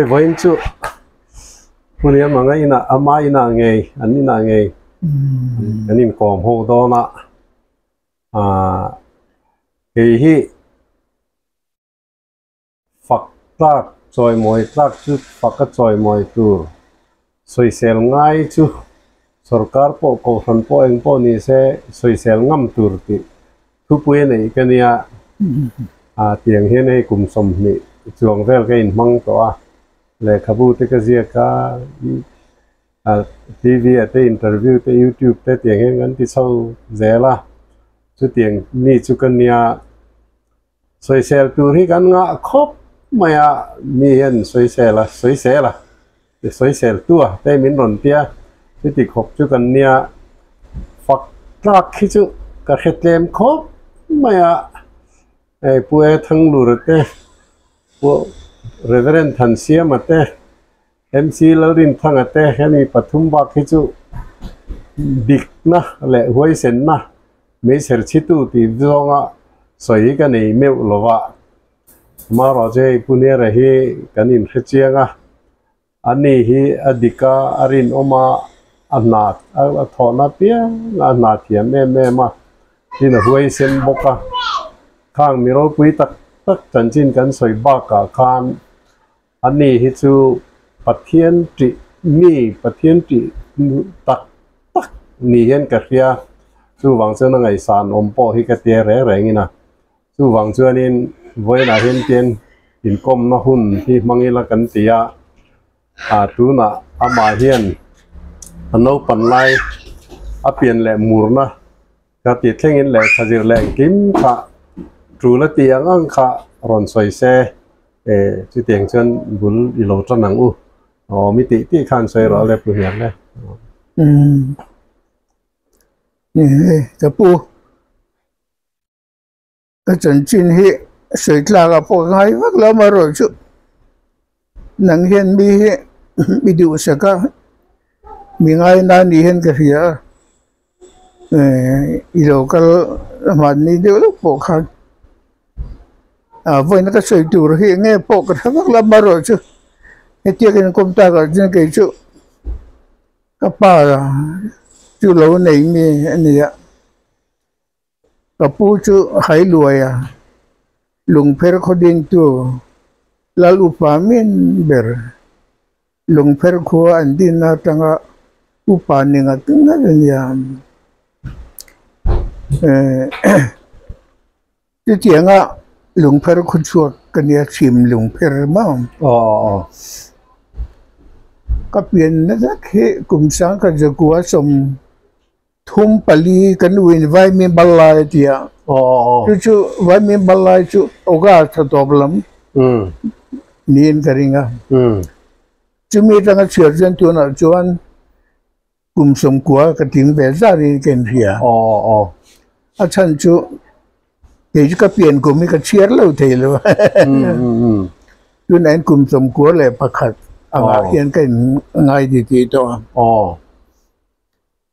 với chú hôm nay mà ngay na ama ina ngay anh ina ngay anh in còn hồ đó na cái hi phật tác rồi mọi tác chú phật rồi mọi tu soi sel ngay chú सरकार po ko han po eng po ni se soisel ngam tur ti thu pui nei kania tiang he nei kum som ni chuang vel ke in mang to a le khabu te ka zia ka tv te interview te youtube te tiang he ngan ti sau zela chu tiang ni chu kania soisel tur hi kan nga khop maya mi hen soisel tua te min ron tiaที่ติดขบจุกันเนี่ยฝักรักที่จุกระเข็ดเลมครบไม่อะไอ้ผู้ทั้งหลุดเต้ผู้เรเวเรนทันเซียมาเต้เอ็มซีแล้วรินทั้งเต้แค่นี้ปฐุมบักที่จุบิ๊กนะและหัวเส้นนะไม่เสียชิตุที่จงอ่ะสวยกันในเมลลวะมาเราจะผู้เนี่ยอะไรกันอินเชียงอ่ะอันนี้ฮีอดีกาอรินออกมาอันนาถอนาเปียอันนาเทียมแม่มาที่น่ะหัวเส้นบกะข้างมีรถปุยตักจันจินกันสวยบ้ากะคานอันนี้ฮิจูปัทเทียนจินี่ปัทเทียนจิตักนี่เห็นกะเรียจู่วังเจ้าหน้าไงสารอมปอฮิกะเตียแรงนี่นะจู่วังเจ้านี่ไว้น่ะเห็นเตียนหินก้มน่ะหุ่นที่มังอีละกันเตียตูน่ะอามาเฮียนอันนู้ปันไลเปลี่ยนแหล่มูร์นะกติดเท่งอินแหล่ขจิรแหล่กิมขะจูละเตียงอังขะรอนสวยเซ่จุดเตียงเชิญบุลอิโลจันนังมิติที่ขันสวยรอเลยปุ่นยังเลยนี่จะปูก็จนจินฮีสวยกลางกับพวกไงวักเรามารอชุหนังเห็นมีดูสักมีไงนั่นเห็นกันเสียอีโลก็มันนี่เดี๋ยวลูกปกขันวันนั้นก็สวยดูเรื่องเงี้ยปกกันวักเรามารอชุไอ้เจ้ากันกุมตากันจังเกจุก็ป้าจุเราไหนมีอันนี้ก็ปูจุหายรวยลุงเพรเขาดิ้นตัวlalu pamin ber lung perko andina tanga upani ngatunga ya tianga lung perko chuak kania chim lung per ma kapien na ke kumsang ka jagwa som thum pali kan win vai mi balai tia chu vai mi balai chu oga tha doblam niên keringa chumi tanga chirjen tu na chuan kumsom kwa ka ting ve zari ken ria a chan chu te ka pien ko mi ka chiar lo thelo tu nen kumsom kwa le pakhat anga hian ken ngai di ti to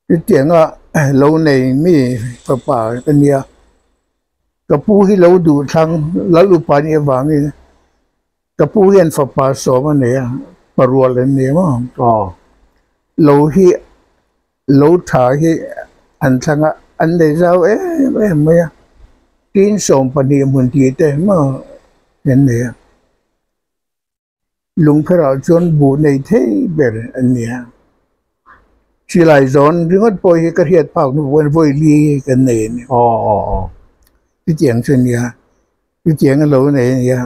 ti tianga lo nei mi pa kania ka pu hi lo du thang la lu pa ni wangi kapuyan fa paso man ya parwalan ni mo lo hi lo tha hi an thanga an le zau me tin som pani mun ti te mo nen ne lung phera chon bu nei the ber an nia chi lai zon ringot poi hi ka hiat pau nu wen voi li kan ne ti tiang chen ya ti tiang lo ne ya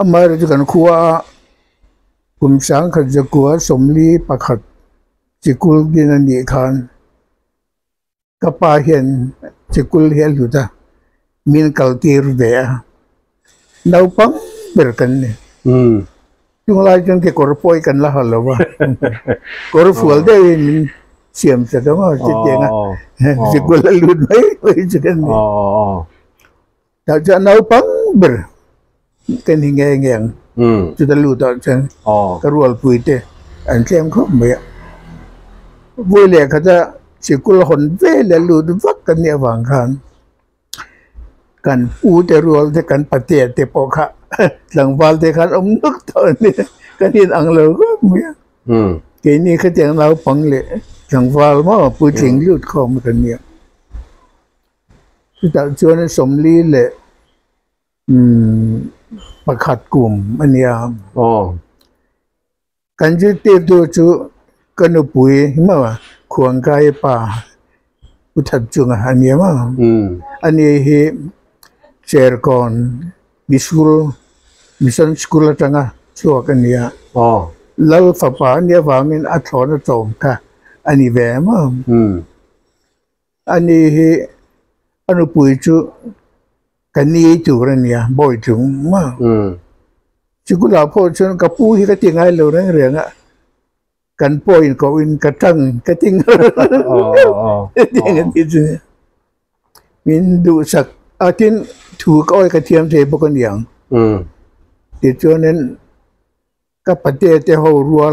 amar ju kan khuwa kumsang khat jakua somli pakhat chikul din ani khan kapa hian chikul hel juta min kaltir ve nau pang ber kan ne chung lai chung ke korpoi kan la halawa kor fual de siam sa da ma chi tenga chikul lut mai chi kan ta ja nau pang ber cái hình nghe chúng ta lưu tạo chân cái ruột bụi tê anh xem không mấy vui lệ cái đó chỉ có hồn về là lưu vắt cái nhà vàng khan kan u te ruột te kan pate te poka lang val te khan om nuk to ni cái tiền ăn lâu quá mía cái này cái tiền lâu bằng lệ chẳng vào mà bùi chính lụt không cái nàyที่แต่ชวนสมลีแหละประคัดกลุ่มอันนี้กันจะเติบโตจูกันอุปยมาว่าขวางกายป่าอุทับจุงอันนี้มาอันนี้เฮเชอร์กอนมิสันสกุลจังอ่ะชัวกันนี้แล้วฝ่ายป่าเนี่ยว่ามันอัศรจงค่ะอันนี้แหวมาอันนี้เฮอันอุปยจูกันนี้จูกันนี้บ่อยจุงมาจุกุลาพ่อชนกับผู้ที่ก็ติงไงเหล่านั้นเรื่องอ่ะกันป่วยก็วินกระทั่งกระติงติงกันที่นี่มินดูสักอาทิตย์ถูกอ้อยกระเทียมเทปกันอย่างที่จวนนั้นก็ปฏิเสธเขารัว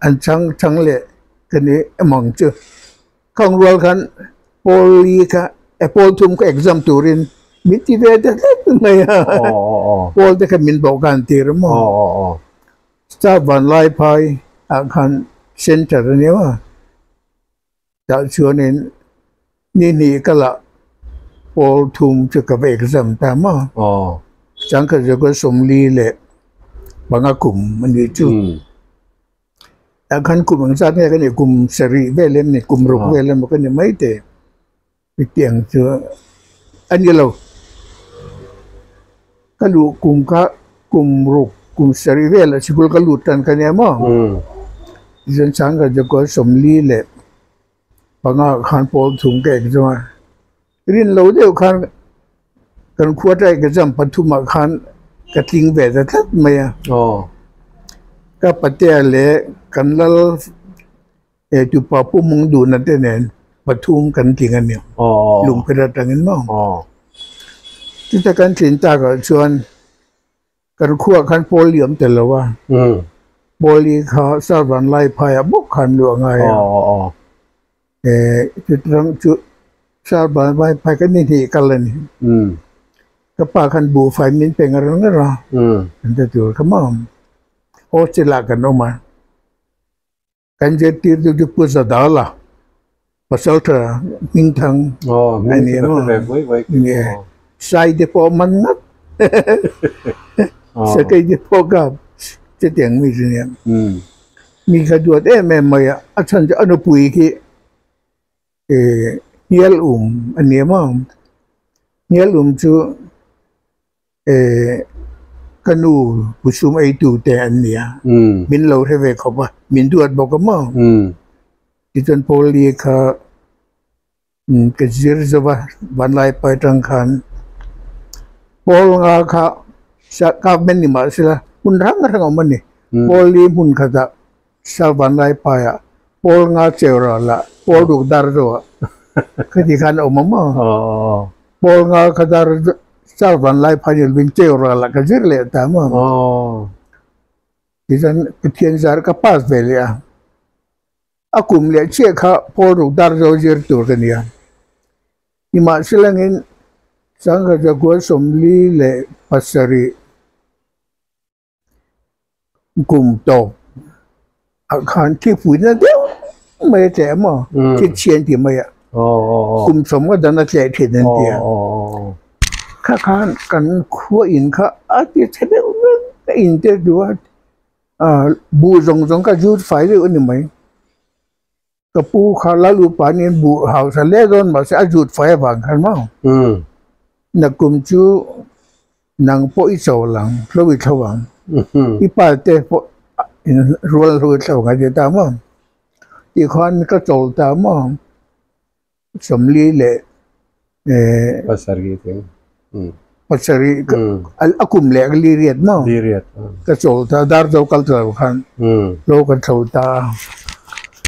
อันช่างเละกันนี้มองเจอข้างรัวกันโพลีค่ะโพลทุ่มก็ exam ตูรินมิติเวทไงฮะโพลแต่ก็มินบอกกันทีละมั้งสตาร์บันไลพายอาคารเซ็นเตอร์เนี่ยว่าจะชวนนี่ก็ละโพลทุ่มจะกับ exam แต่มั้งจังก็จะก็สมลีเละบางกลุ่มมันอยู่จุดอาคารกลุ่มบางชาติเนี่ยก็เนี่ยกลุ่มสรีเวลเนี่ยกลุ่มรุกเวลมันก็เนี่ยไม่เตะไปเตียงเจออันนี้เราก็ดูกลุ่มรุกกลุ่มสรีเวลชิบุลก็หลุดกันกันเนี่ยมั้งดิฉันสั่งก็จะก็สมลีเละบางอาคารโพลถุงแก่ใช่ไหมเรียนเราเดียวกันขวดได้ก็จำปฐุมอาคารกระทิงแบบจะทัดไหมอ่ะก็ปฏิเสธกันแล้วจุดป่าปุ่มงดูนั่นเองปฐุมกันทิ้งกันเนี่ยลุงไปรัตเงินมั้งที่จะกันสินตาก็ชวนกันขั้วคันโพเลียมแต่ละว่าโพลีเขาสร้างไล่พายบุกขันหลวงไงจุดรังจุดสร้างไล่พายกันนี่กันเลยก็ป่าคันบูไฟมินเป็นอะไรนั่นหรอมันจะจูดขมอมโอเจลากันออกมากันจะตีดูปุษดาละภาษาเธอมิ่งทางอันนี้เนาะเนี่ยใส่เดปอมันนักสกายเดปอกับจะเตียงมีสิ่งนี้มีขดวดแม่ไม่อะอาจารย์จะอนุปุยที่เฮียลอันนี้มั้งเฮียลจูกันดูผู้สูงอายุแต่อันเนี้ยมินเราเทเวเขาว่ามินดูดบอกกันมั้งที่จนโพลีเขาก็จีรจะว่าบรรลัยไปทางขันโพลงาเขาสักกับเมนิมาสิละมุนรังรังออกมานี่โพลีมุนเขาจะสักบรรลัยไปอะโพลงาเจอร์ละโพลูกดาร์ตัวคือที่ขันออกมามั้งโพลงาเขาดาร์สารวันไล่พายุวินเจอร์ละก็จะเลี้ยตามมั้งที่ฉันเทียนสารก็พาสเวลียอากุมเลี้ยเชี่ยข้าพอรูดาร์โจเจอร์ตัวกันเนี่ยที่มาสิลังอินสังกัดกัวสมลีเล่ปัสรีกุมโตอาคารที่ฝุ่นนั่นเดียวไม่แจ่มอ่ะที่เชียนที่ไม่อ่ะกุมสมก็ดันนั่นแจ่ที่นั่นเดียวข้ากันขั้วอินข้าอาทิตย์เดียวก็อินเดียวดูว่าบูจงก็ยูดไฟเลยอันนี้ไหมกับปูข้าลาลูปานี่บูเฮาสเล่โดนมาเสียยูดไฟบางคันมั้งนักกุมจูนางโปอิโซหลังพระวิทวังอีป้าเตปรัวเท่ากันจะตามมั้งอีกคนก็โจลตามมั้งสมลีเล่ภาษาอังกฤษปัจจัยอากุมเล็กลีเรียดมั้งก็โจลตาดาร์โจกัลตัวขันโลกันโจลตา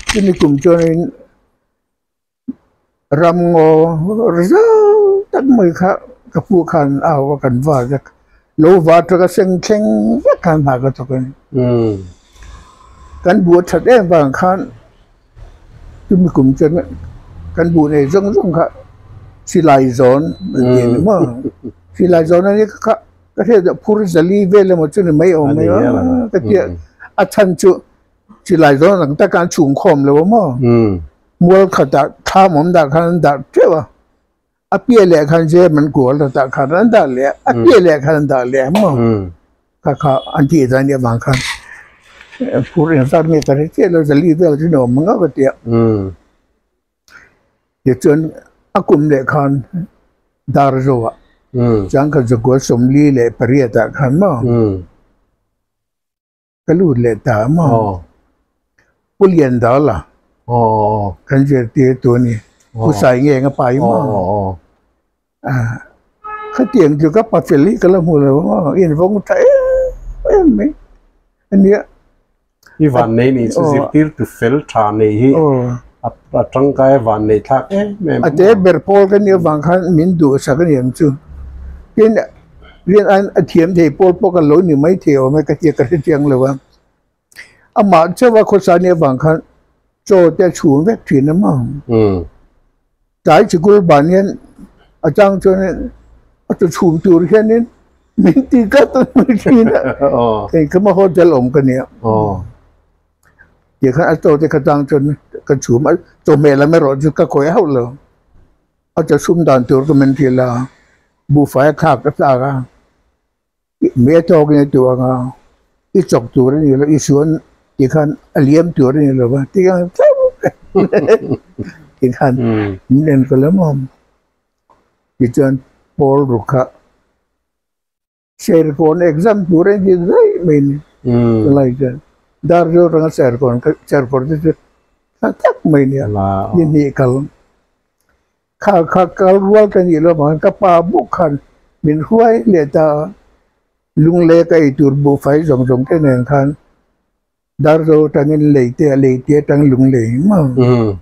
ที่นี่กลุ่มโจรรำงอร้าตั้งมือค่ะกับผู้ขันเอากันว่าจะโลวาตระเซงเชงยักขันหากตัวกันกันบวชชัดเองบางขันที่มีกลุ่มโจรกันบวชในจงค่ะสิไลซอนมันเห็นมั้งสิไลซอนนั่นนี่ก็เรียกพูดจะลีเวลมาจนไม่เอาก็เที่ย อาชันจุจิหลายโซนหลังแต่การชุมคมเลยว่ามั่งมัวขัดข้ามผมด่าขันด่าเจ้าอาเปียเละขันเจมันกลัวเราด่าขันนั้นด่าเละอาเปียเละขันด่าเละมั่งข้าอันที่ตอนนี้บางครั้งผู้เรียนสอนมีแต่ที่เราจะรีบเราจะโน้มมันก็เตี้ยเดี๋ยวจนอากุมเละขันดาร์โจวะจังก็จะกวดสมลีเละปริยตาขันมั่งก็ลูดเละตามั่งผู้เรียนดาล่ะขันเจตีตัวนี้ผู้ใส่เงี้ยก็ไปมั่งเขาเตียงอยู่กับปัฟเฟลี่ก็แล้วหัวเลยว่าอินฟงไทยไม่อันเนี้ยอีวันนี้นี่สุดที่ตัวเฟลทานนี่อัตรังกายวันนี้ทักแม่แต่เบอร์พอลกันเนี่ยบางครั้งมินดูสักอย่างจู่เรียนอันเทียมเทพอลพวกกันล้นนี่ไม่เที่ยวไม่กระเทียกระเทียงเลยว่าอามาเชื่อว่าคนสานเนี่ยบางครั้งโจแต่ชูนเวทถีนมั่งจ่ายชิกุลบานเนี่ยอาจารย์จนเนี่ยอาจจะชูจูเรียนนี่มินตีก็ต้องไม่ทีนะเองเขามาโหดจะหลงกันเนี่ยเดี๋ยวเขาอาจจะกระจังจนกระชูมาโจเมล่าไม่รอดจะก็คอยเอาเลยอาจจะซุ่มด่านตัวก็มันทีละบูฟ้าขาบกับตากาเมียจอกเนี่ยตัวงาอีจอกตัวนี่แล้วอีส่วนที่ขันเลี้ยมตัวนี่เลยว่าที่ขันที่ขันเล่นก็แล้วมั่งที่จนพอรุกะเชอร์คนเอ็กซัมตัวนี่ได้ไม่อะไรกันดาร์โจรังเชอร์คนที่จะทักไม่เนี่ยยินดีกันข้ารู้ว่ากันอยู่แล้วมันก็ป่าบุกขันมินห้วยเลี้ยตาลุงเล็กไอตัวบุไฟส่งแค่หนึ่งคันดาร์โจตั้งเงินเลยเตี้ยตั้งลุงเลยมั่ง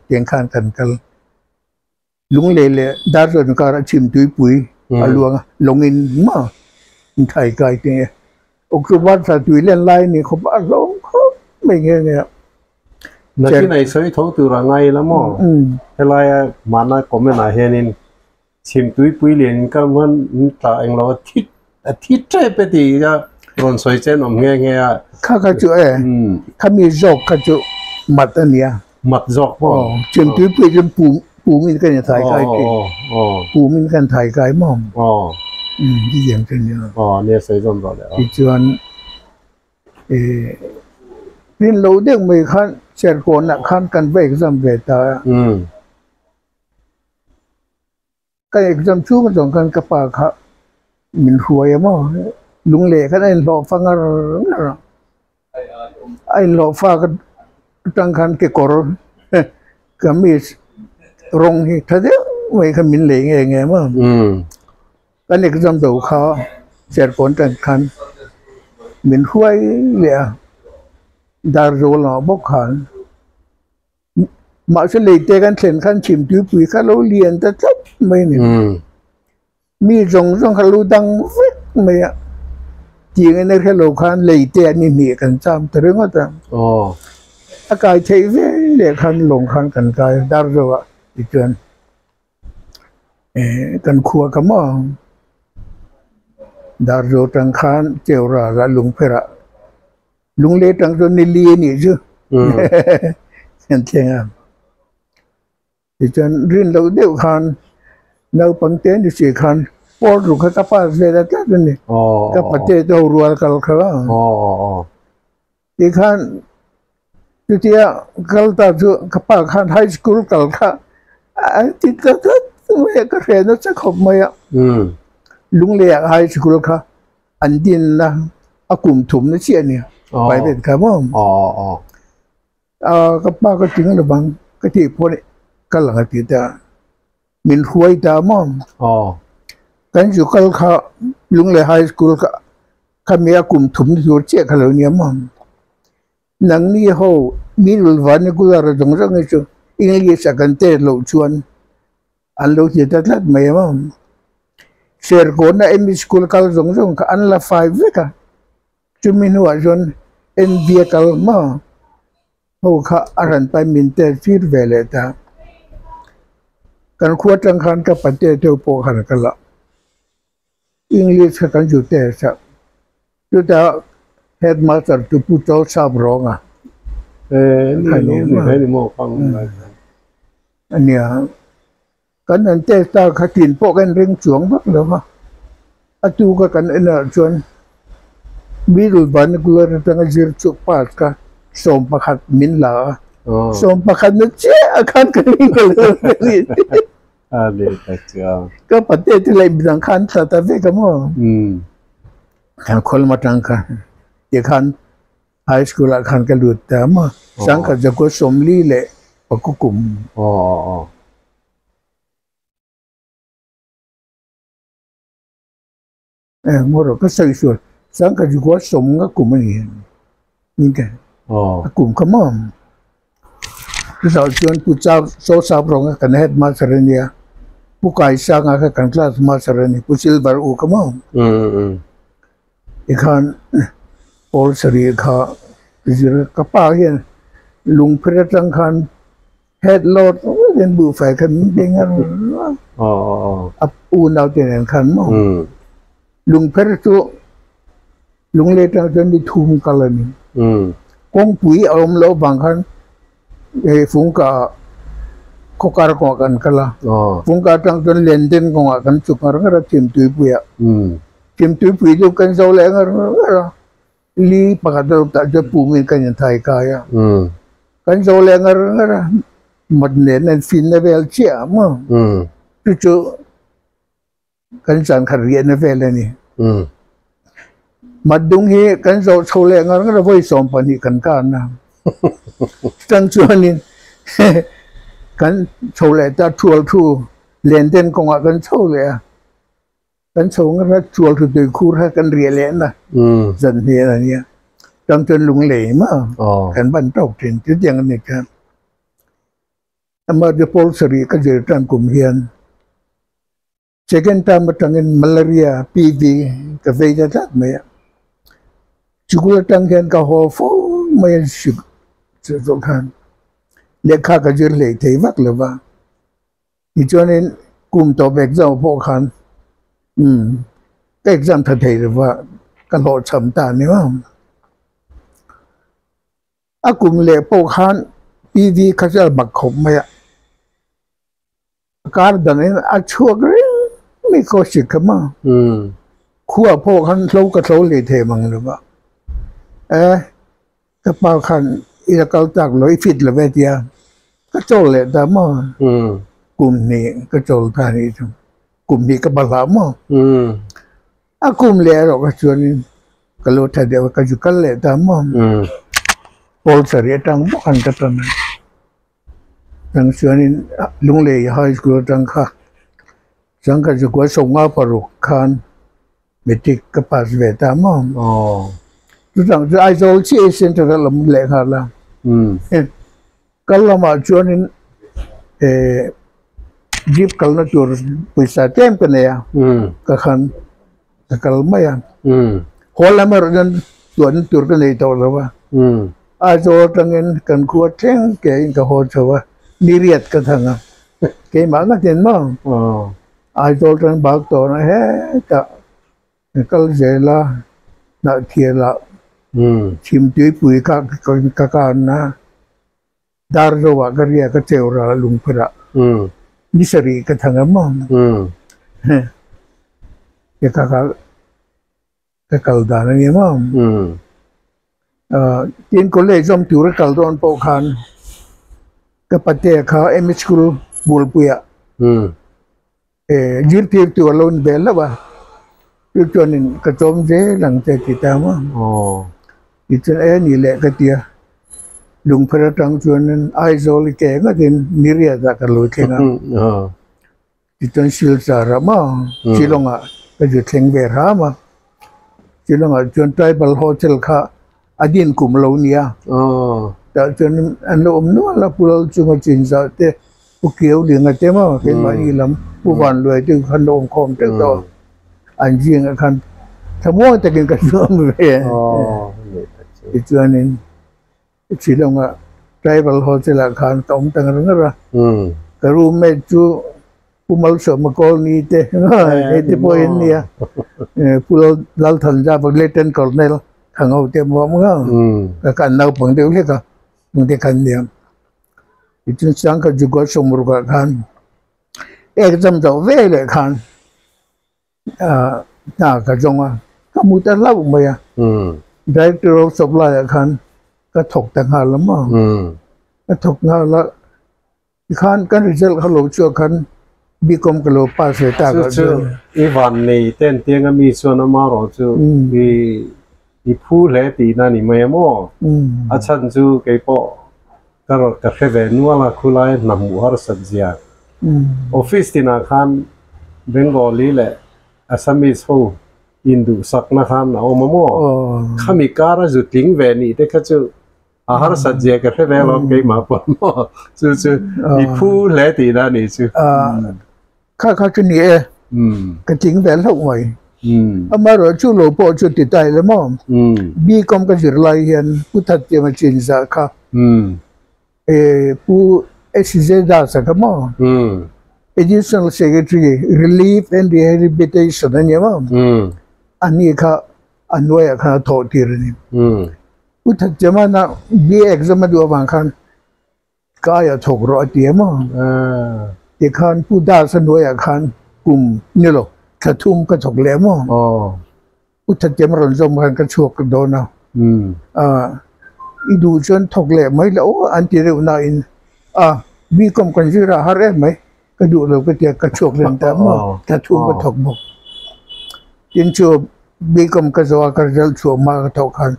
เตียงขันกันลุงเลยดาร์โจนก็ชิมตุยปุ๋ยอลวงลงอินมั่งไทยไกลเนี่ยอกสุวัตสัตว์เล่นไล่นี่เขาบ้าลงเขาไม่เงี้ยนั่นที่ไหนใช้ท้องตัวไงแล้วมั่งเฮลัยมานะก็ไม่น่าเห็นชิมตุยปุ๋ยเลี้ยงก็มันตาเองเราที่เจ็บไปดีก็โดนสวยเจนอมเงี้ยข้าจุข้ามีจอกข้าจุมัดอันเนี้ยมัดจอกป่ะชิมตุยปุ๋ยจนปูมินกันถ่ายไกลปูมินกันถ่ายไกลมั่งที่อย่างเช่นนี้เนี่ยใส่จนต่อแล้วที่จวนนี่เราเด็กไม่ขั้นเชิญคนนักขั้นกันไปอีกสัมเวตาก็อีกสัมชูกันสองกันกระปากครับมินหัวยังมั้งลุงเล่กันไอ้หล่อฟังอะไรไอ้หล่อฟ้าก็ตั้งคันเกี่ยวกับก็มีรงที่ถ้าเดี๋ยวไม่ขมินเล่ไงมั้งกันอีกสัมดูเขาเชิญคนตั้งคันมินหัวเลยดาร์โจลบกขันมาเฉลยเตกันเส้นขันชิมตุยปุ๋ยข้าเราเรียนแต่จับไม่เนี่ยมีส่งข้าเราดังฟิกไม่อะจริงในแค่โลคันเลยเตนี่มีกันจำแต่เรื่องว่าแต่อากาศใช้เว้ยเรียกขันลงขันกันกายดาร์โจอะอีกเดือนกันขัวกับมั่งดาร์โจตั้งขันเจ้าราลุงเพระลุงเล็กตั้งตัวนิลีนี่จ้ะเห็นเทียงอ่ะที่ฉันเรียนเราเดียวกันเราปังเต้นที่สี่กันพอรู้เขาป้าเสด็จกันนี่ก็ปฏิเสธรัวกันเขาที่ขันที่เขาตัดจุกับป้าขันไฮสคูลกันเขาที่ก็ไม่ก็เรียนนั่นจะขบไม่อ่ะลุงเล็กไฮสคูลเขาอันดินนะอากุมถุมนั่นเชียเนี่ยไปเป็นครับว่าก็ป้าก็จริงหรือบังก็ที่พวกนี้ก็หลังติดตามินหัวตามอมกันอยู่ก็เขาลุงเลยไฮสคูลก็เขามีอากุมถุมที่ตัวเจ้าเขาเนี่ยมั่งนังนี่เขามีรูปวันนี้กูจะตรงนั้นไงจู่อังกฤษกันเตะลูกชวนอันลูกที่ตัดลัดไม่มั่งเชอร์คนน่ะเอ็มสคูลเขาตรงนั้นก็อันละ5เวกจุมินหัวจนเอ็นเบียกัลมาเขาข้าอารันไปมินเตอร์ฟิร์เวเลต้ากันขวดจังขันกับปัจเจเทียวโปขันกันละอังกฤษกันอยู่แต่สักอยู่แต่ headmaster tu puto sabrong ahนี่โมฟังอันเนี้ยกันนั่นเตตาขัดทินพวกกันเร่งสวงบักเลยวะอาจูก็กันเนาะชวนบิรุบันกุลร์ตั้งจิรจุปัสกะสมปะขัดมินลาสมปะขัดนั่นเจ้าขันกันนี่ก็เลยอะไรแต่เจ้าก็ประเทศที่ไรบิดังขันสัตว์เวกมั้งขันคนมาตั้งกันยี่ขันไฮสคูลขันกันหลุดแต่มาสังกัดจะก็สมลีเละปะกุกุมมรก็ใส่ส่วนสังกัดจะก็สมกับกลุ่มนี้นี่แกกลุ่มขมอมที่เราชวนผู้เจ้าโซซาบรองกันเฮดมาสเรเนียผู้กายสร้างอาการคลาสมาสเรเนียผู้ซิลบาร์อุขมอมอีกขันโอลสรีข้าจิรกป้าเห็นลุงเพรตังขันเฮดโลดเรียนบูไฟขันเป็นงั้นอับอูนเอาเจนขันมองลุงเพรตุลุงเลตังจนได้ทุ่มกันเลยนี่กงปุ๋ยอารมณ์เราบางครั้งฟุ้งกับโคการกกันกันละฟุ้งกับตั้งจนเลนเด่นกกันสุขารก็จิมตุยปุยจิมตุยปุยดูกันโซเลงก็ลีปากตัวตัดจะปูมิกันยันไทยกายกันโซเลงก็มันเนี่ยนั่นฟินในเวลเชียมั้งจู่ๆกันสันขัดเรียนในเวลนี่มาดุงเฮกันโซเลงก็ไว้สมปนิกันกันนะจังชวนนี่กันโซเลตาทัวร์ทูเล่นเต้นกงกันโซเลกันโซงก็ทัวร์ทูตัวคูร์ให้กันเรียนเล่นนะจันเฮียอะไรเนี่ยจังจนลุงเหล่มากันบันตกถิ่นจุดอย่างนี้ครับอมาเดโพลสรีก็จะตั้งกลุ่มเฮียนเช็คกันตามมาตั้งกันมาลาเรียพีวีกับเวชศาสตร์ไหมจุกุลตั้งเฮียนกับหัวฟูไม่สุดสุดขันเล็กข้าก็จะเล็กเทวักเลยว่าอีจวนนี้กลุ่มตัวเบกเจ้าพวกขันก็เอกซัมทัดเทเลยว่ากันโหลดสำตาเนี่ยว่าอกลุ่มเล็กพวกขันปีดีเขาจะบักขมไหมอ่ะการดันนี้อาชัวก็ไม่ก็สิกมาขั้วพวกขันเราก็เราเล็กเทมังเลยว่ากระเป๋าขันอีกเขาตักเลยฟิตเลยเวทีก็โจเลยแต่มากลุ่มนี้ก็โจท่านี้ทั้งกลุ่มนี้ก็บาลามกลุ่มเลี้ยเราก็ชวนก็รู้ทันเดียวก็จุกันเลยแต่มาโอลสรีตั้งบุกันกันตั้งตั้งชวนลุงเลี้ยไฮสคูลตั้งค่ะสังกัดจุกว่าส่งมาปรุขันมิติกก็ปัสเวตามจุดต่างจะไอโซลชีเซนต์ก็ลำเล็กฮะละก็ลำมาชวนจีบกันนะจูร์พิซซ่าเต็มกันเนี่ยก็ขันก็ลำไม่ยังหัวละเมื่อนั้นชวนจูร์กันเลยตัวละว่าไอโซลตั้งเงินกันขวดเช่งเก่งก็หัวชัวนิริยตกันทั้งเก่งมากนะเห็นมั้งไอโซลตั้งบักตัวนะเฮ้จะก็เจล่านักเทียละชิมตุยปุยกันนะดาร์โรวะก็เรียกก็เจ้าราลุงพระนิสรีก็ทั้งมั่งก็กัลดานี่มั่งทีนคนเล่จอมถูกกัลดอนปอขันก็ปฏิเขาเอมิสคูลบูลปุยยืดทีตัวล้นเบลแล้ววะยุคนั้นก็จอมเจหลังจากที่ตามว่าอีกจนนี่แหละก็เตียลุงพระตังชวนนั้นไอโซลิเกก็เป็นนิริยตกันเลยที่นั่นอีกจนสิลสารมาสิลงอ่ะก็จะเทงเวรามาสิลงอ่ะจนไตรบัลโฮเทลค่ะอดีตกลุ่มเหล่านี้แต่จนอันนู้นนู้นละพวกเราจึงมาจินซะแต่พวกเกี่ยวเรื่องอะไรมาเป็นมาอีลำผู้วันรวยจึงขนมคมแต่ต่ออันจริงกันทั้งหมดแต่กินกันเยอะเลยอีกจวนนึงสิลงอ่ะไตรบัลโฮเทลขันต้มตั้งนั้นละกระรูเมจูผู้มาสมกรณีเต้ที่พอยเนี่ยผู้เราทันจ้าบริเลตันคอร์เนล ทางเอาเต็มว่ามึงก็การนาปังเดียวเลยก็มึงเด็กกันเนี่ยจุดสังกัดจุกสมุรกขันจำตัวเวเลยขันน่ากระจงอ่ะก็มุดเล่าไปอ่ะDirector of Supply ขันก็ถกแต่งงานแล้วมั้งก็ถกงานแล้วขันกันริจเขาหลงชั่วขันบีคอมก็หลงป้าเสียตาก็就อีวันนี้เต้นเตียงก็มีส่วนมาหรอจูมีผู้เล่ตีนั่นนี่ไม่หมออาจารย์จูเก็บปอก็ก็แค่เว้นว่าละคุไลนำหัวสัตย์เสียออฟฟิศที่นักขันเบงกอลีแหละอาสามิสฮูอินดูสักนักขันเอามาหมอข้ามีการจุดทิ้งเวนี่แต่ก็จูอาหารสัตย์เสียก็แค่เว้นเราเก็บมาปนหมอจูมีผู้เล่ตีนั่นนี่จูข้าชุนี่ก็ทิ้งแหวนเท่าไหร่อามาเราชูโลโปชุดติดใจแล้วมั้งบีคอมก็จะไล่เห็นผู้ทัดเตรียมจินสักค่ะผู้เอสเซดาสักมั้งadditional secretary relief and rehabilitation นั่นยังมั้งอันนี้ค่ะอันไว้ค่ะทอทีนี่ผู้ทัดเตรียมนะบีเอ็กซ์มาดูบางครั้งก็อย่าถกรอเตรียมมั้งที่ขันผู้ด่าสนุยขันกลุ่มนี่หรอกกระทุ่มกระถกแหลมมั้งผู้ทัดเตรียมรันจมกันกระชวกกระโดนเอาอีดูจนถกแหลมไหมแล้วอันที่เร็วน่าอินบีคอมกันชื่อราฮาร์เรไหมก็ดูเราก็เตียกระชวกเรื่องแต่มั้งกระทุ่มกระถกบุกยินชัวบีคอมกระสวากระเจลชัวมากระถกขัน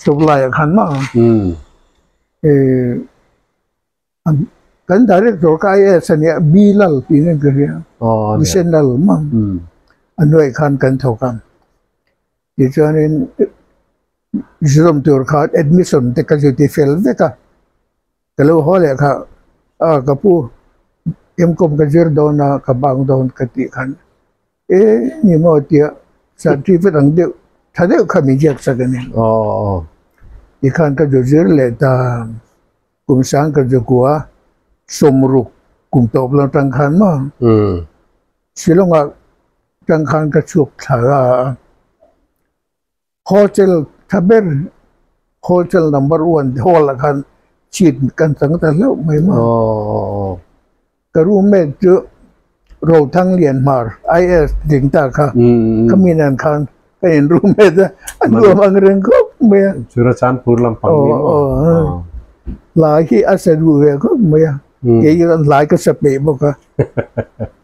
สุบลายขันมั้งกันdari terkait seni bilal ini kerja, misalnya mang, anu ikan kan thokam, jadi jom terkait admission teknologi fail mereka, kalau hal ya kak, kapu, kom kerja dona kabang don ketikan, ni mau dia sertifikat angde, tadi kami jak sagani, ikan kerja leta, kumsang kerja guaสมรุกกลุ่มโตบลตังคันมั้งสิลงอ่ะตังคันกระชุกถาโฮเทลทับเบอร์โฮเทลนัมเบอร์วันโฮละคันฉีดกันตั้งแต่แล้วไม่มากก็รู้ไหมเจอเราทั้งเรียนมาไอเอสถึงตาค่ะก็มีนันคันก็เห็นรู้ไหมจ้ะอันรวมอังเริงก็ไม่จุรชันพูดลำพังนี่หลายที่อาศัยดูเรื่องก็ไม่yang lain ke sepi muka,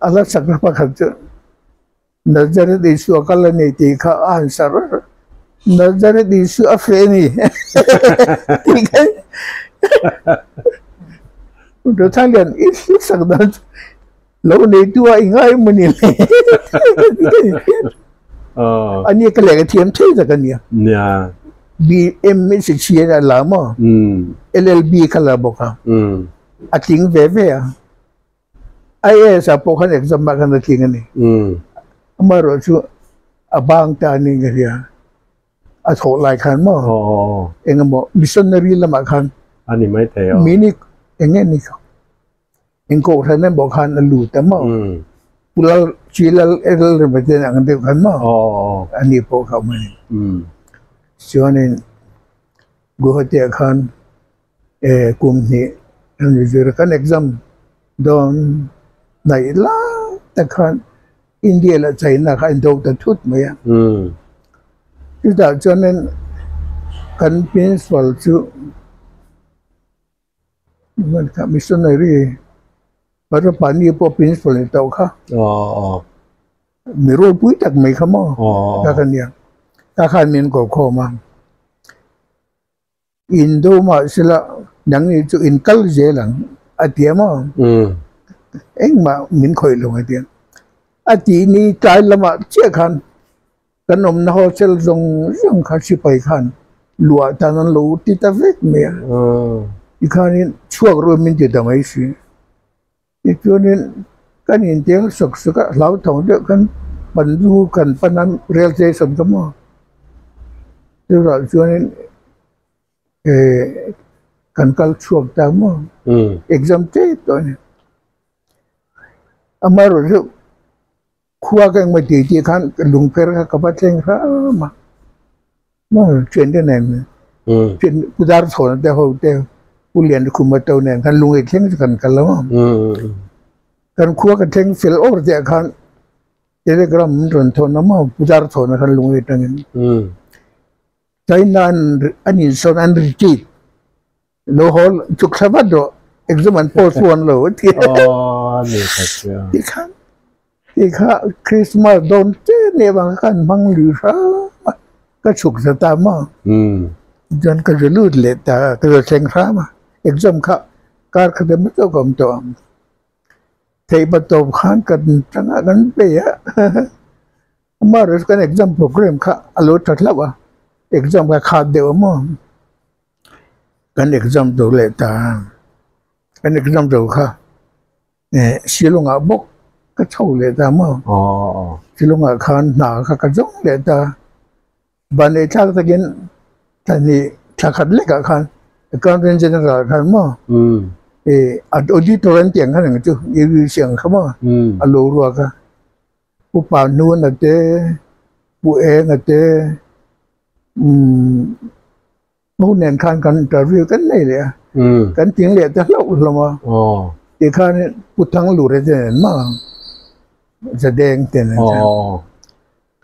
alat sakit apa kerja, nazar di isu akal ni tiga answer, nazar di isu afeni, tiga, udah talian isu sakit, lalu ni dua ingai menilai, ani kalau tiap tiap kan ya, BM mesti cia lama, LLB kalau buka. Ating bebe ay sa po kan exam makan na tingan ni amaro su abang tani ngaya at ho lai kan mo engamo missionary la makan ani mai tayo mini engen ni ko engko thanen bo kan alu ta mo pulal chilal el remeten ang de kan mo ani po ka mo sionin go hote kan kum ni kan exam don naila takhan India la China kan do ta thut maya ida chonen kan principal chu man ka missionary para pani po principal to kha mi ro pui tak mai khamo ka kan ya ka khan min ko kho ma Indo ma sila nang itu inkal je lang atia mo eng ma min khoi long atia ati ni tai lama che khan kanom na ho sel jong kha si pai khan lua tanan lo ti ta vek me ikhanin chuak ro min ti da mai si ikonin kanin tel sok suka lau thong de kan ban du kan panan realization ka mo tu ra chuanin kan kal chuak ta mo exam te to ni amaro ju khua ka ma ti ti khan lung per ka ba teng ra ma mà chuyện thế này chuyện cứ dar thổi để hồi để u liền cũng mà tàu này kan lungai theng kan kalau kan khua kan theng fill over dia kan telegram ron thon nama pujar thon kan lungai tangin China ani son and retreat lo hol chuk sabado exam and post one lo tiนี่ครับที่ข้าคริสต์มาสโดนเจ้เนี่ยบางกันบางหรือซะก็ฉุกสตาร์มาจนก็จะลืดเลยแต่ก็จะเซ็งซ้ำมาเอ็กซัมค่ะการคดีไม่ต้องกำตัวเทปตบขันกันจังกันไปอ่ะมาเรื่องกันเอ็กซัมโปรแกรมค่ะอารมณ์ชัดแล้วว่าเอ็กซัมก็ขาดเดียวมั้งกันเอ็กซัมตัวเลยแต่กันเอ็กซัมตัวค่ะเนี่ยสิลงอาบกก็เช่าเลยแต่มั้งสิลงอาคารหนาค่ะก็จ้องเลยแต่บันไดชักตะกินท่านี่ชักขัดเล็กอาคารการเรียนเจเนอเรลอาคารมั้งอดีตเรียนเตียงขนาดนั้นจู่ยืนเสียงเขามั้งอารมณ์รัวกันผู้ป่านูนอะไรผู้เองอะไรผู้เนียนคันกันจะวิวกันเลยเลยกันจริงเลยแต่เราละมั้งที่ข้านี่ผู้ทั้งหลุดเลยเนี่ยมั้งแสดงแต่เนี่ย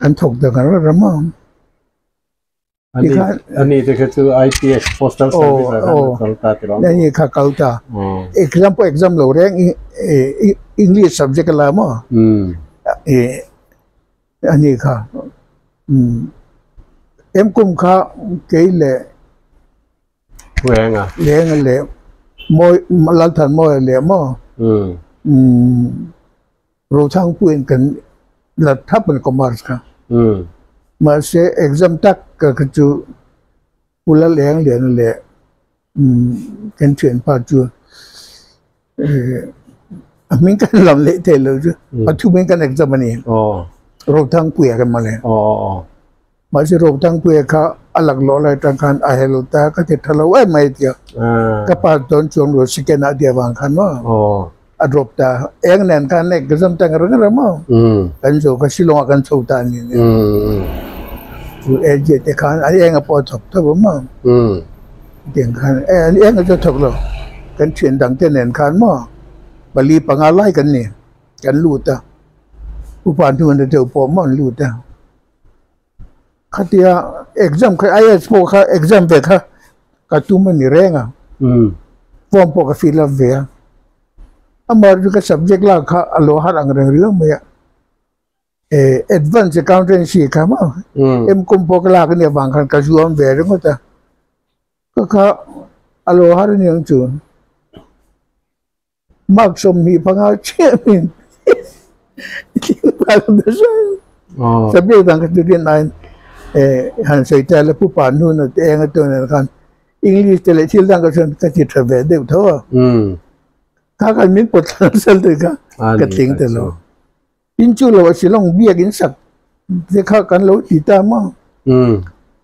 กันถกแต่กันว่าละมั้งอันนี้จะคือ IPS Postal Service อะไรกันต่างๆที่เรานี่ข้าเก่าตาexam เราเรียนEnglish subject อะไรมั้งอันนี้ค่ะกุมข้าเกยเลยแหวงอ่ะเลี้ยงเลยมวยลัลทันมวยเลยมั้งเราช่างพูดกันลัทธิเป็นคอมมานส์ค่ะมาเสีย exam ตักก็คือผู้ละเลี้ยงเลยกันเขียนพาจูมิ้งกันลำเละเทเลยจูปัจจุบันกัน exam นี่เราทั้งพูดกันมาเลยมาสิโรบทั้งเพื่อเขาอลักล้อเลยทางการอาเฮลตาก็จะทะเลาะไม่เดียวก็ปาตอนช่วงรู้สึกนาเดียบางคันว่าอารมณ์ตาเองเนี่ยการเนี่ยก็จำตั้งเรื่องอะไรมั้งกันโจก็สิลงกันสู้ตานี่คือเอเจตคันอันเองก็พอถกทั้งหมดมั้งเดียงคันอันเองก็จะถกหรอกกันเฉียนดังเต้นเนี่ยคันมั้งบาลีปังอะไรกันเนี่ยกันลู่ตาผู้ผ่านทุนเดียวพอมันลู่ตาข้าที่exam ค่ะ IS พวกค่ะ exam เบค่ะก็ตุ้มนี่แรงอ่ะฟอร์มพวกฟิลล์เวียอามาดูกับ subject ล่ะค่ะอโลหะอังเรื่องมั้ยadvanced accountancy ค่ะมั้งกุมพวกล่ะกันเนี่ยบางครั้งก็จวมเวียรู้มั้ยก็ค่ะอโลหะเนี่ยจูมักสมมีพังเอาเชื่อมินที่บางเดือนsubject ต่างกันเรียนไหนหันใส่ใจแล้วผู้ป่านนู่นเองตัวนั้นกันอังกฤษแต่ละที่ต่างกันก็จิตระเบิดเดือดทั่วถ้ากันมิ้นปวดหลังสั่นเลยก็กระติงแต่เราอินจูเราว่าสิลองเบี้ยกินสักจะเข้ากันเราติดตามมั้ง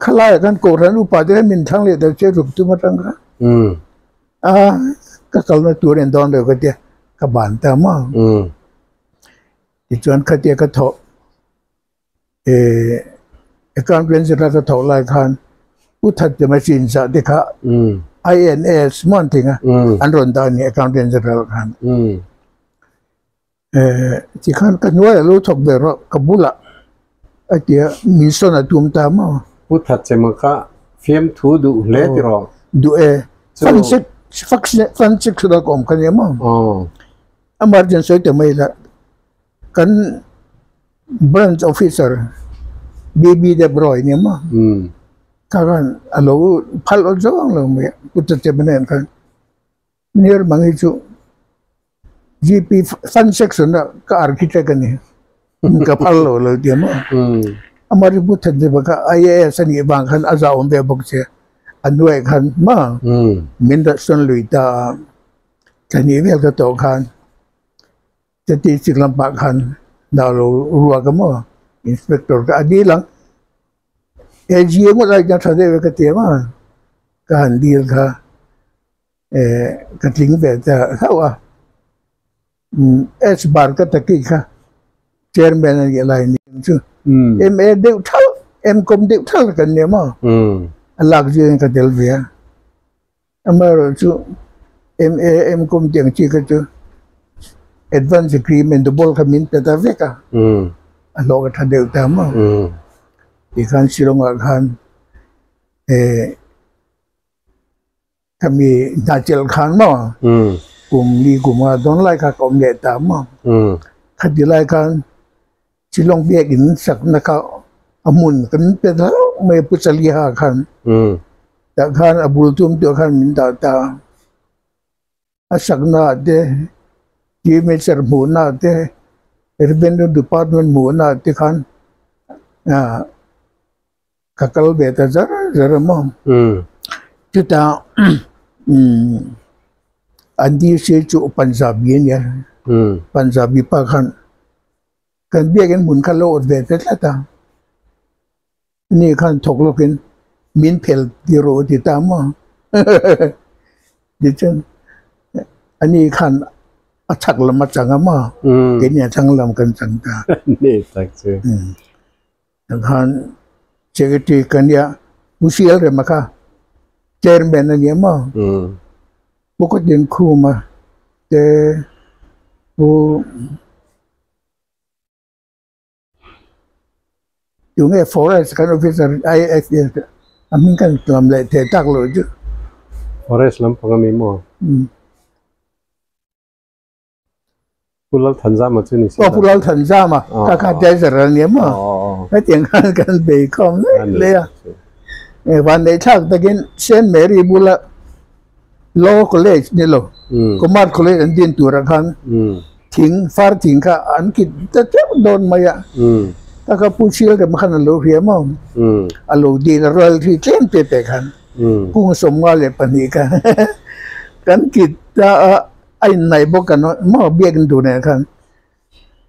ข้าไล่กันโกรธรูปป่าจะได้มินทั้งเลยแต่เชื่อถูกตัวมาตั้งกันก็เขาในตัวเรียนตอนเดียวก็เดียกบานแต่มั้งที่จวนขัดเดียก็ถอการเรียนสิ่งที่ถอดลายคันผู้ทัดจะมาสินสัตย์ที่เขาINS มันถึงอันรอนตานี่การเรียนสิ่งที่คันที่คันกันว่ารู้ถกเบรกบุละไอ้เดียมีส่วนตุ่มตามผู้ทัดจะมาค่ะฟิล์มทูดูเละที่รอดูฟันซิกสุดก็อมกันยังมั้งemergency แต่ไม่ละกัน branch officer BB เดบรอยเนี่ยมั้งถ้ากันเราพัลล์จ้องเราไม่พุทธเจ้าเป็นกันเนี่ยบางทีจู GP fund section น่ะก็ architect กันเนี่ยก็พัลล์เราเดียวมั้งอามาริพุทธเจ้าก็ IAS นี่บางคันอาจจะอมเบียบอกเสียอันด้วยคันมั้งมินดัชนลุยตาคันนี้เวลก็โตคันจะตีสิกลำปากคันดาวรัวกันมั้งinspector ก็อดีหลังAGM ก็ได้ยังทำได้ก็เตรียมการดีลค่ะก็ทิ้งไปแต่ถ้าว่าS บาร์ก็ตะกี้ค่ะ chairman อะไรนี่ชื่อMA เดียวเท่า kom dek thal kan ne ma alak je ka del via amaro chu kom tiang chi ka chu advance agreement the bol kamin peta veka alok tha deu ta ma ikan silong akan kami najel kan ma gum don lai ka kom ne ta ma khadilai kan silong biakin sak na ka amun kan peta me pusali ha kan ta kan abul tum to kan min ta asak na de ki me ser mu na de revenue department mu na te kan kakal beta zar mo kita andi se chu Punjabi ya Punjabi pa kan biakin mun kalo od beta ta ni kan thok lokin min phel di ro ti ta moดิฉันอันนี้คันชักลำมาจังมาเกิดเนี่ยช่างลำกันจังตานี่สักชื่อคันเจกตีกันเนี่ยมุสีอะไรมาค่ะเจอร์แมนอันนี้มาบุกเดินคู่มาเจบุอยู่ไง forest กัน officer IFS อามินกันลำเลยเทตักเลยจุ forest ลำพังมีมั้งพูดแล้วทันซ้ำมาช่วยนี่สิก็พูดแล้วทันซ้ำมาถ้าขาดใจสารเนี่ยมั้งให้เตียงกันเบย์คอมเลยอ่ะวันในชาติตะกี้เซนต์แมรี่บุลlaw college นี่หรอcommerce college อันเดียนตัวละคันทิ้งฟาร์ทิ้งค่ะอันคิดจะเจ็บโดนมาอ่ะถ้าเขาพูดเชื่อกันมาขนาดโลเฮียมั้งอโลดีนะรอยัลที่เล่นเตะกันกุ้งสมว่าเลยปนีกันกันคิดจะไอ้ไหนบอกกันว่ามั่วเบี้ยกันดูเนี่ยกัน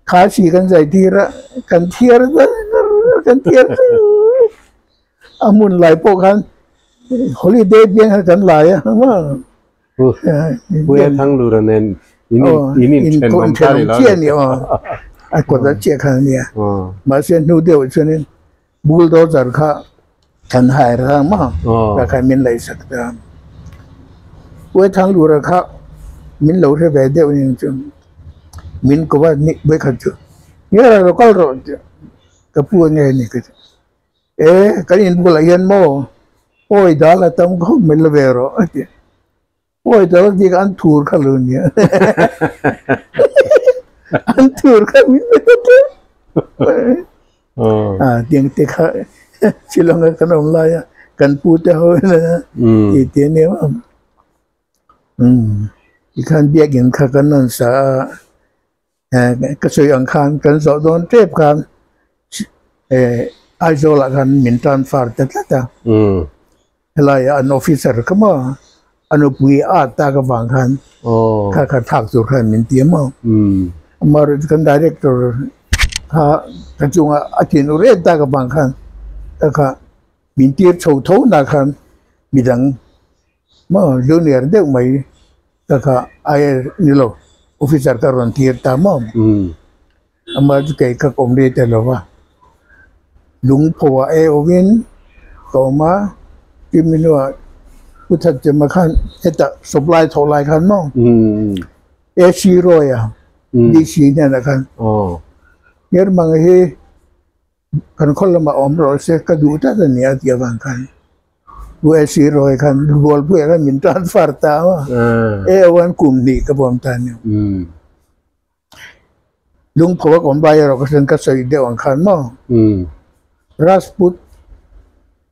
ขาชีกันใจทีละกันเทียร์กันเทียร์อามุนไหลพวกกันฮอลิเดย์เบี้ยกันไหลอ่ะว่าผู้ทั้งดูระเนนอินเทนของชาติแล้วเนี่ยไอ้คนละเจ้ากันเนี่ยมาเส้นนู้เดียวเช่นนี้บูลโดเซอร์ค่ะกันหายร่างมั้งแต่ใครมินไหลสักแต่ผู้ทั้งดูระค่ะมินเหลาเทวดาเดียวนี่จุมินก็ว่านี่เบคัดจุเนี่ยเราก็รอกับพวกเนี่ยนี่ก็กันอินบุลายันโม่โอ้ยดาละตั้งก็มิลเวโร่โอ้ยดาละที่กันทูร์ขัลุนเนี่ยอันทูร์ขัมินไม่ได้เตียงเตะขาชิลองกันอมลายกันพูดเท่านั้นที่เตียงเนี่ยอีกขั้นเบียกินข้ากันนั่นสาก็สวยอังคารกันสอดโดนเจ็บกันไอโซละกันมินตันฟาร์ตัดละจ้ะอะไรอันออฟฟิเซอร์ก็มาอันอุปวิอาตากบังคันข้าทักสุขันมินเตียมมาเรื่องกันดีเรคเตอร์ข้ากันจุงอาทิตย์นู้นเรียนตากบังคันแต่ข้ามินเตียโชว์โถนักขันมีดังมาเรื่องเนี่ยเด็กใหม่แต่ข้าไอ้นี่โลออฟฟิเซอร์ก็รันเทียร์ตามมาจุกไอ้ข้าคอมเดตเลยว่าลุงพ่อโอวินก็มาที่มินว่าพุทธเจ้ามาขันเอตสปายทอลายขันมั้งชีโร่อะดีชีเนี่ยนะขันเนี่ยมังเฮขันคนละมาอมรอเสกกระดูท่าเนี่ยเดียวกันขันบัวชีโร่ขันบัวเพื่อกันมินตานฟาร์ตาวะวันกลุ่มนี้กับผมตานเนี่ยลุงพ่อของใบเราก็เซ็นกับสายเดียวกันขันมั้งรัสพุท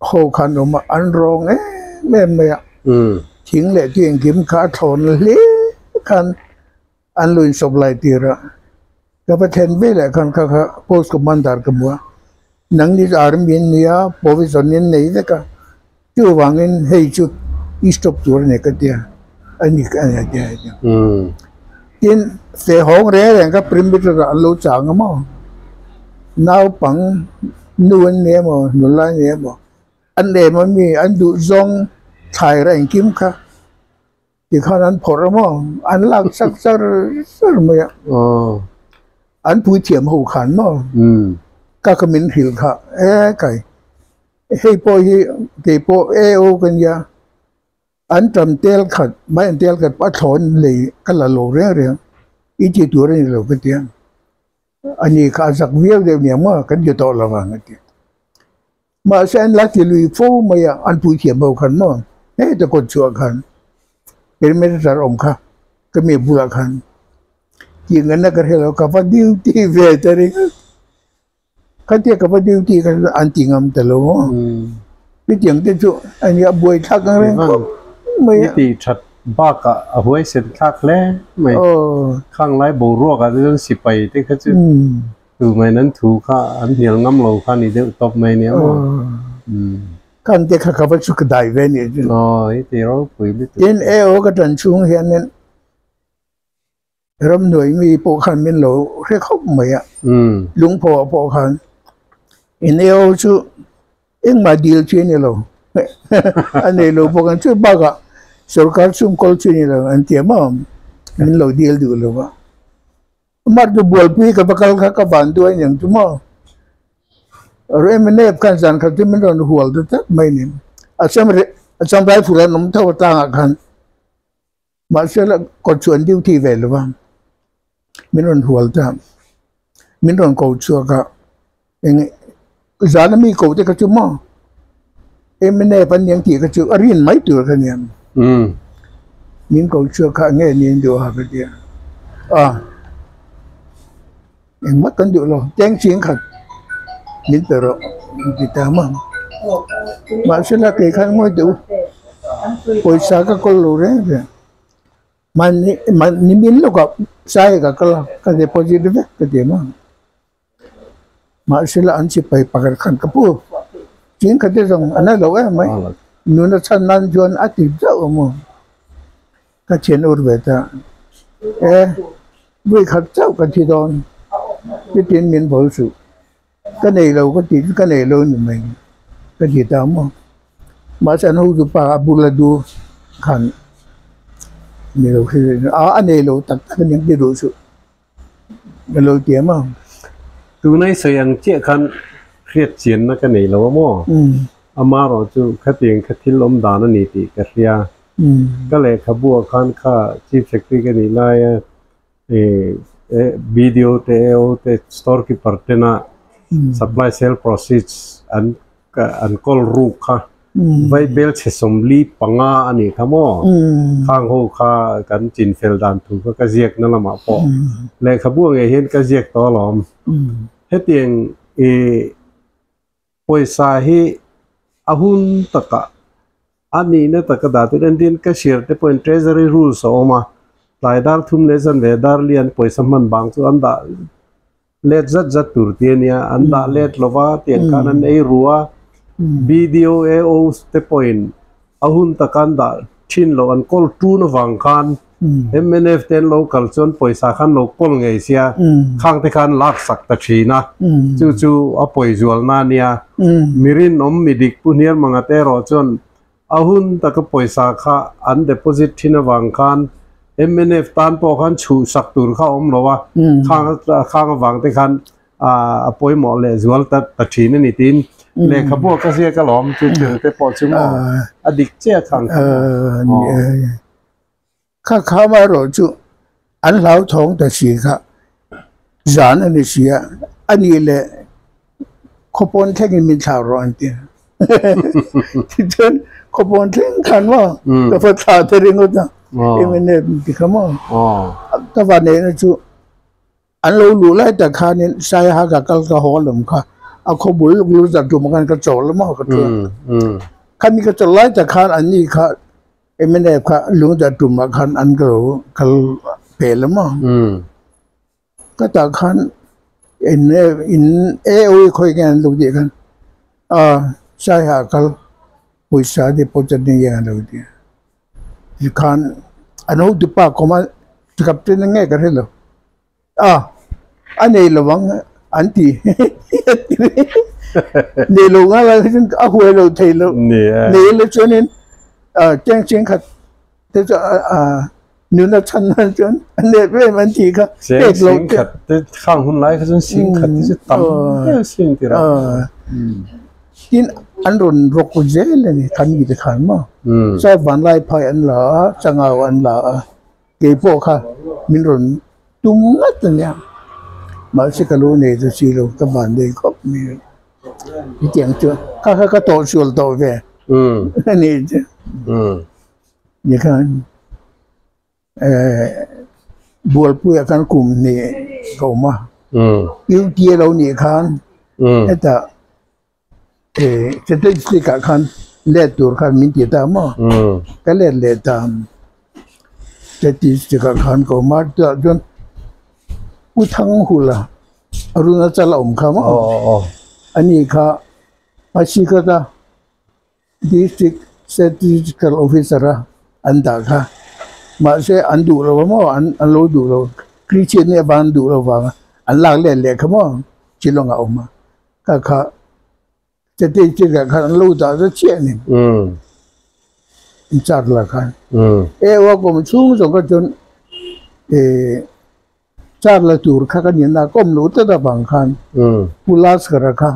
โฮคันออกมาอันรองแม่ไม่อะทิ้งเลยที่ยังกิมขาถอนเลยคันอันลุยสบไหลตีระก็ไปเทนเวลคันข้าโพสกับมันดาร์กับมัวนังนี่อาร์มีเนี่ยพอวิสันนี่เนี่ยก็จู่วางเงินให้จุดอีสต็อปตัวเนี่ยก็เดียอันนี้ก็อันนี้เดียทีนเสียห้องเร่งก็พริมบิตระลูจางมั้งนาวปังนู่นเนี่ยมั้งนู่นละเนี่ยมั้งอันเดมันมีอันดูซองถ่ายแรงกิมค่ะที่ข้านั้นพอละมั้งอันลักสักไม่อะอันผู้เทียมหูขันมั้งก็ขมิ้นหิลค่ะไก่ ให้พอให้เก็บพอเอโอกันยาอันจำเตลขัดไม่อันเตลขัดปัดถอนเลยกันละโลเรื่องอีจิตัวนี้เราก็เตียงอันนี้ข้าศึกเวียดเนี่ยมากันอยู่ต่อระหว่างกันมาเส้นลักที่ลุยฟูมาอย่างอันผู้เขียนบอกขันมั่งเฮ้แต่คนชั่วขันเป็นไม่ได้สารอมค่ะก็มีบุญขันยิงกันนักเรียนเรากับดิวตี้เวทอะไรกันที่กับดิวตี้กันอันจริงอันแต่ละวันพี่จังที่สุอันนี้บวยทักอะไรไม่ตีชัดบ้ากะเอาไว้เสร็จทักแล้วไม่ข้างไรบูรัวกันเรื่องสิไปที่เขาจะถูไม่นั้นถูกค่ะอันเดียวน้ำโลค่ะนี่เดี๋ยวตบไม่เนี่ยกันที่เขากับสุขได้เวนี่อ๋อที่เราคุยลิเอ็นเอโอก็ตันช่วงเห็นนั้นรำหน่วยมีโปคันเป็นโลเรียกเขาไม่อ่ะลุงพ่อโปคันเอ็นเอโอชูเอ็งมาดีลช่วยนี่โลอันนี้โลโปคันช่วยบ้ากะสุรการซุ่มคอลช่วยนี่โลอันเทียมมันโลดีลดูโลวะมาดูบอลพี่กับกัลข้ากับบ้านด้วยอย่างทุ่มเรื่องมันเนี่ยกันสันขัดที่มันโดนหัวตัวไม่เนี่ยอาจารย์ไรฟูรันน้ำเท่าต่างกันมาเสร็จแล้วกดชวนดิวที่เวลว่ามินรอนหัวจ้ามินรอนกูชัวก็ยังจานมีกูที่กระจุมมันเนี่ยปัญญาที่กระจุอรินไม่ตัวกันเนี่ยมินกูชัวก็เงี้ยนี่ดูฮะกันเดียยังมัดกันอยู่หรอแจ้งเสียงขัดมินเตอร์ที่ตามมาเสร็จแล้วเกี่ยขันไม่ดูปอยสักก็รู้เรื่องมันนิมิตแล้วก็ใช่ก็จะ positive ก็ดีมั้งมาเสร็จแล้วอันที่ไปปากขันกับผู้จริงก็จะส่งอันนั้นเราไหมนู่นฉันนั่นชวนอาทิตย์เจ้ามั้งก็เช่นอุรเวทด้วยขัดเจ้ากันที่โดนที่เตียนมินผลสุก็ในเราก็ติดก็ในเราหนึ่งมั้งก็ติดตามมั้งมาฉันหูดูปากบุลดูขันนี่เราคืออันนี้เราตัดกันยังที่รู้สึกเราเตี้ยมั้งตัวในเสียงเจ้าคันเครียดเสียนนักนี่เราว่ามั่วอามาเราจูขัดยังขัดที่ล้มดานนี่ตีกันเรียก็เลยขบวนคันข้าชีพเซ็กซี่กันนี่ไล่วิดีโอเตอเตสตอร์คีพาร์ทน่ะ supply sale process อันก็รู้ค่ะไว้เบลเชสมลีปังอันนี้ครับมั่วข้างหูข้ากันจินเฟลดันถูกก็กระเจียกนั่นละมาปอเลยขบวนเห็นกระเจียกต่อหลอมเฮ็ดยังปอยสาฮีอาหุนตะกะอันนี้เนี่ยตะกะดาตุเรนดินก็เชียร์แต่ปอย treasury rules ออกมาหลายดาร์ทุ่มเลสันเวดาร์เลียนปอยสมันบางส่วนอันดาเลดจัดตุรเตียเนี่ยอันดาเลดลวะเตียนกันนั้นรัววิดีโอโอสเตปอยน์อาหุนตะกันดาชินโลอันคอลทูนวังคันMNF เต็นโลกัลชนปอยสักขันโลกอลไงเสียข้างที่ขันลักสักตะชีนะจู่ๆอปอยจวลนาเนี่ยมิรินมิดิกปุ่นเฮียมังเตอร์อจนอาหุนตะกปอยสักขันอันเดปอซิตชินวังคันMNF ตันปอขันชูสักตุรข้าโลวะข้างวังที่ขันปอยหมอเลจวลตะชีนี่ตินเลยขบวนก็เสียกระหล่อมจู่ๆแต่ปอชิมอดิกเจ้าขังข้าข้ามาโรจูอันเหล่าทองแต่สีข้าจานอันนี้เสียอันนี้แหละขบวนแข่งมินชาวร้อนเตี้ยที่เดินขบวนแข่งขันว่าก็พัฒนาเรื่องก็ต้องมันเนี่ยที่เขาว่าแต่วันนี้นะจูอันเราหลุดไล่แต่ข้านี่ใช้หากับกัลกะฮอลมค่ะเอาขบุลรู้จักจุ่มกันกระโจนแล้วมั้งกระโจนข้ามีกระโจนไล่แต่ข้าอันนี้ข้ามันเนี่ยข้ารู้จักจุ่มกันอันก็รู้ข้าเปลี่ยนแล้วมั้งก็แต่ข้าเอโอคุยกันรู้ดีกันใช่หากัลปุยสาที่พูดจะเนี่ยกันรู้ดีที่ข้าอันนู้นที่ป้าเขามากับเจ้าเนี่ยกันเหรออันนี้ระวังอันที่เนี่ยลงอะไรซึ่งเอาหัวเราเทเราเนี่ยเลยจนนี้แจ้งเสียงขัดแต่จะนู่นชั้นนั้นจนอันนี้เป็นมันที่ค่ะเสียงขัดแต่ข้างหุ่นไล่เขาจนเสียงขัดที่จะต่ำเสียงที่เรา tin an ron rok ko zel ni kan gi de khan ma sa van lai phai an la changao an la ke po kha min ron tum ngat nya ma se ka lu ne zu si lo ka van de ko mi ni tiang chu ka to sul to ve ni ni kan buol pu kan kum ni ko ma yu tie lo ni kan eta statistic kan le tur kan min ti ta ma ka le tam statistic kan ko ma ta jon u thang hula aruna chala kha ma ani kha pachi ka ta district statistical officer anda kha ma se andu lo ma an lo du lo christian ne ban du lo wa an lak le kha ma chilong a ma kaจะได้จะกันรู้จักจะเชี่ยนี่จัดละกันว่าก็มันสูงส่งก็จนจัดละตูร์ข้ากันยันนะก็ไม่รู้แต่ละบางคันพูลาสกระค่ะ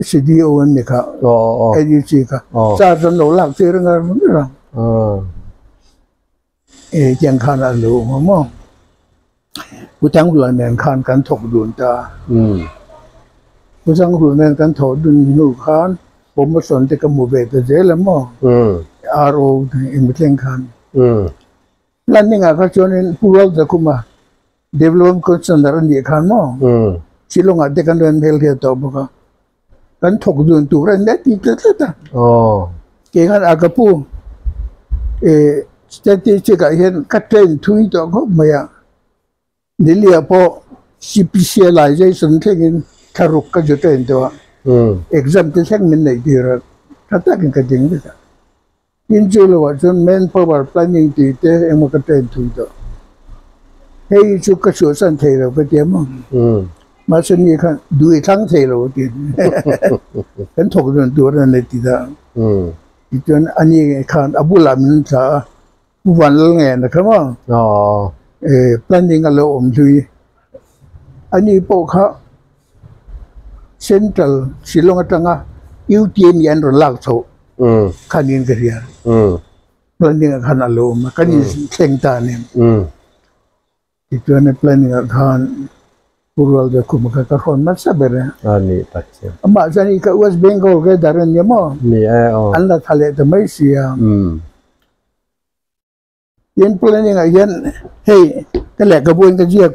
สิดีโอเอ็นนี่ค่ะเอดีซีค่ะจัดจนหนูหลักเจริญกันมั้งล่ะยังคันอะไรมั่งมั่งผู้ทั้งหลายเนี่ยคันกันถกดุนตาผู้สังคมเนี่ยกันถอดดุนหนูคันผมมาสอนที่กมูเบตเจริญมั่งRO อิมเทงคันแล้วนี่ไงเขาชวนผู้เราจะคุมา development concern อันนี้คันมั่งชิลงอาเด็กกันเดินเพลเทียตัวบุกกันถกดุนตัวนั้นได้ที่เกิดแล้วเกี่ยงอากาปูสถิติเช็คเห็นกัดเทนทุยตัวเขาไม่อะนี่เรียกพอ specialization เช่นคารุกก็จะเทนตัวexam ที่เช่นมันไหนดีระถ้าตั้งกันจริงด้วยกันยินดีเลยว่าจน manpower planning ตีเตะเอ็มก็เทนทุยตัวเฮ้ยชุกกระสุนสันเทเราไปเตรียมมาสนิทกันดูอีกทั้งเทเราตีกันถกดุนตัวนั้นเลยตีตาจนอันนี้คันอบุลามินซาผู้วันละไงนะครับว่าplanning กันแล้วทุยอันนี้พวกเขาเซ็นทรัลศิลป์ตั้งอ่ะยูทีเอ็มยันรลักโซคันยินกันเรียplanning กันแล้วมาคันยินเซ็งตาเนี่ยจนใน planning กันผู้รัลจะคุมกันก็คนมาสับเลยอันนี้ตัดเสียมาจากนี้ก็West Bengalก็ดารันยามอนี่อันละทะเลแต่ไม่เสียยัน planning ยันเฮ้ยก็แหละกระบวนการเจียก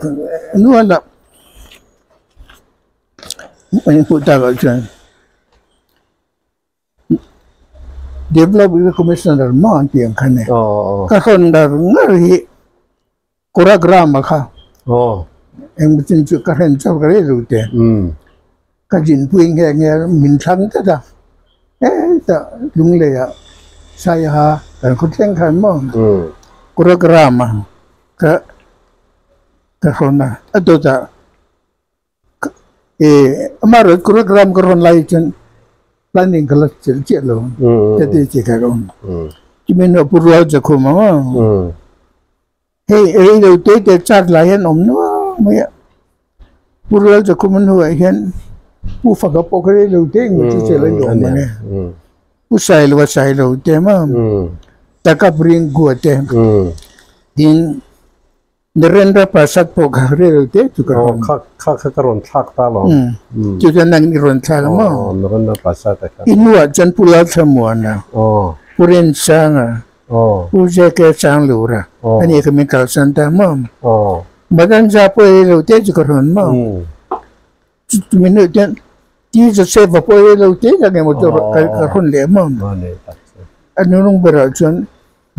นู่นละไม่พูดตากันจน develop commissioner มาอันที่ยังคันเนี่ยก็คนดารงรีกุระกรามค่ะเอ็งเป็นจุดการเห็นชอบกันได้รู้แต่ก็จินพูดง่ายๆมินชังแต่แต่ลุงเลยอ่ะใช่ฮะแต่คนเช่นกันมั่งกุระกรามก็คนน่ะตัวจะมาเรื่องกุระกรามก็คนไล่จน planning ก็เลยเจ๋อเลยจะได้เจ๋อกันที่มันพูดเราจะคุมว่าเฮ้ยเราเตะแต่จัดหลายอันอมนู้ไม่พูดเราจะคุมมันหัวเห็นผู้ฝักกับปกติเราเตะมันที่เจ๋อเลยอมเนี่ยผู้ใส่เราใส่เราเตะมั้งแต่ก็ปริงกัวเตะดินNarendra Prasad พวกเขาเรียกเตะจุกระอนข้ากระอนทักตาหรอจุดนั้นนิรนทามั้งNarendra Prasad อินวัดจันพูลาสมวนนะผู้เรียนช่างผู้เจ้าแก่ช่างหลูระอันนี้ก็มีการสันตามั้งบัดนั้นจะไปเราเตะจุกระอนมั้งจุดนี้เนี่ยที่จะเซฟไปเราเตะยังไงมันจะกระอนเลี้ยมั้งอันนี้ลงไปแล้วจน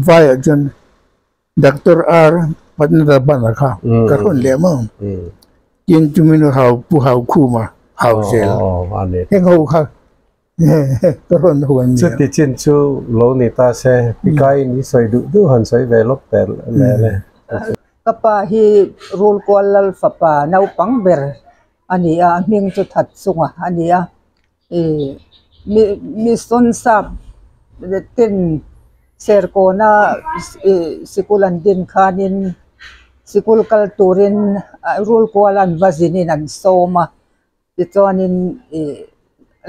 วายจนดรปัจจุบันนะคะก็คนเลี้ยมั้งยินจุมินเขาผู้เขาคู่มาเขาเสียเห็นเขาค่ะก็คนหัวนี่สุดที่จินชูโลนิตาเซ่ปีกายนี่สวยดูหันสวยเวลบแต่เลยก็ป่าฮีรูลกวลลฝป่านาปังเบอร์อันนี้มิงจุดถัดสุงอันนี้มีส่วนสับเต้นเซอร์โกนาสกุลันดินคานินสกุลคัลตูรินรูลกวลันวาซินินันโซมาดิจอนิน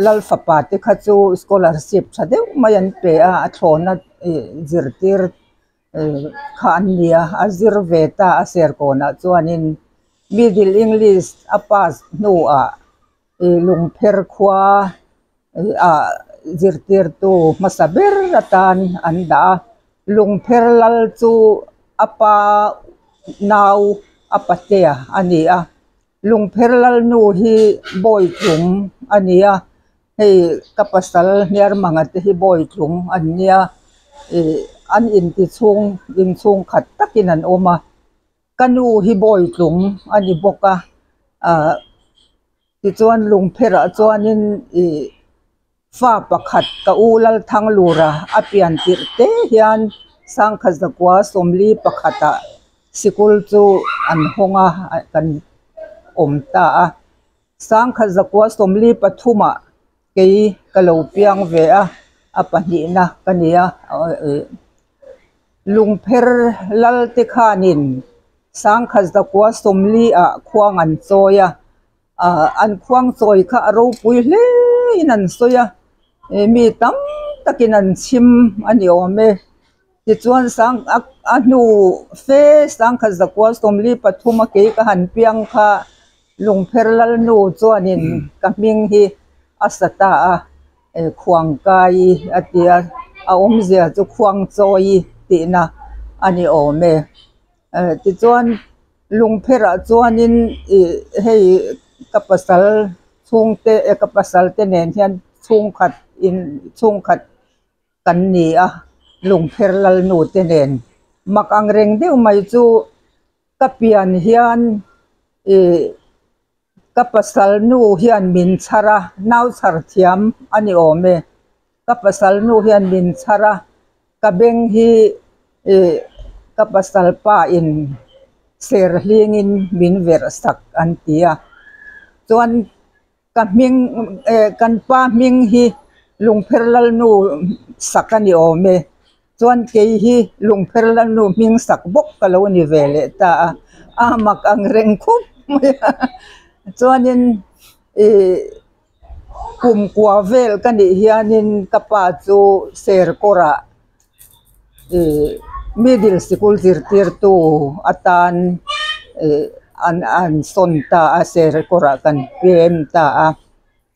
lal fapa te kha chu scholarship thade mayan pe a thona zirtir kha ania azir veta a ser kona chuanin middle english a pass no a lungpher khwa a zirtir tu masaber ratan anda lungpher lal chu apa naw apatea ania lungpher lal nu hi boy tlum ania hei kapasal niar mangat hi boy tlum ania an in ti chung khat takin an oma kanu hi boy tlum ani boka ti chuan lungpher a chuanin fa pakhat ka ulal thang lura apian tirte hian sangkha zakwa somli pakhata sikul chu an honga kan omta a sangkha zakwa somli pathuma kei kalo piang ve a apani na kania lungpher lal te khanin sangkha zakwa somli a khuang an choya an khuang choi kha ro pui hle inan soya mi tam takin an chim ani ome ti chuan sang anu fe sangkha zakwa somli pathuma kei ka han piang kha lungpher lal nu chuanin ka ming hi asata a khuang kai atia a omzia chu khuang choi ti na ani ome ti chuan lungpher a chuanin hei kapasal chungte kapasal te nen hian chungkhat kan ni a lungpher lal nu te nen mak angreng deuh mai chu kapian hian kapasal nu hian min chara nau char thiam ani ome kapasal nu hian min chara kabeng hi kapasal pa in ser hlingin min ver sak an tia chuan kaming kan pa ming hi lungpher lal nu sakani ome chuan kei hi lungpher lal nu ming sak bok kalo ni vele ta mak angreng khup chuanin kum kwa vel kani hianin kapa chu ser kora middle school zirtir tu atan an sonta a ser kora kan pem ta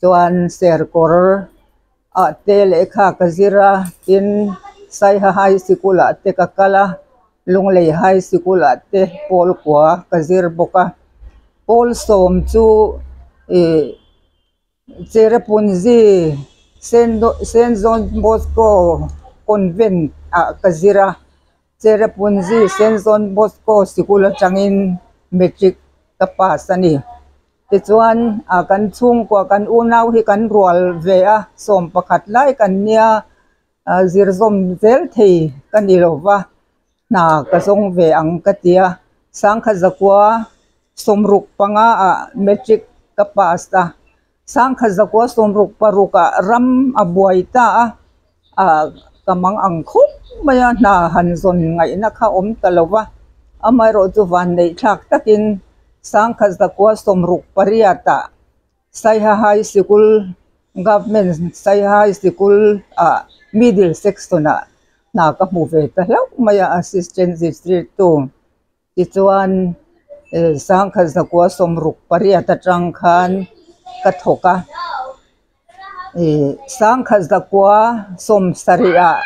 chuan ser kor a tele kha kazira tin saiha high school a te kakala lunglei high school a te pol kwa kazir boka pol som chu Cherrapunji Saint John Bosco convent a kazira Cherrapunji Saint John Bosco school atangin metric kapasani ti chuan a kan chung kwa kan unau hi kan rual ve a som pakhat lai kan nia zirzom zel thei kan ilova na ka song ve ang katia sangkha zakwa somruk panga a metric kapasta sangkha zakwa somruk paruka ram abuaita a kamang angkhup maya na hanzon ngai na kha om talova amai ro chu van nei thak takin sangkha zakwa somruk pariata saiha high school government saiha high school middle section na ka mu ve ta lau maya assistant district tu ti chuan sangkha zakwa somruk pariata tangkhan ka thoka sangkha zakwa som saria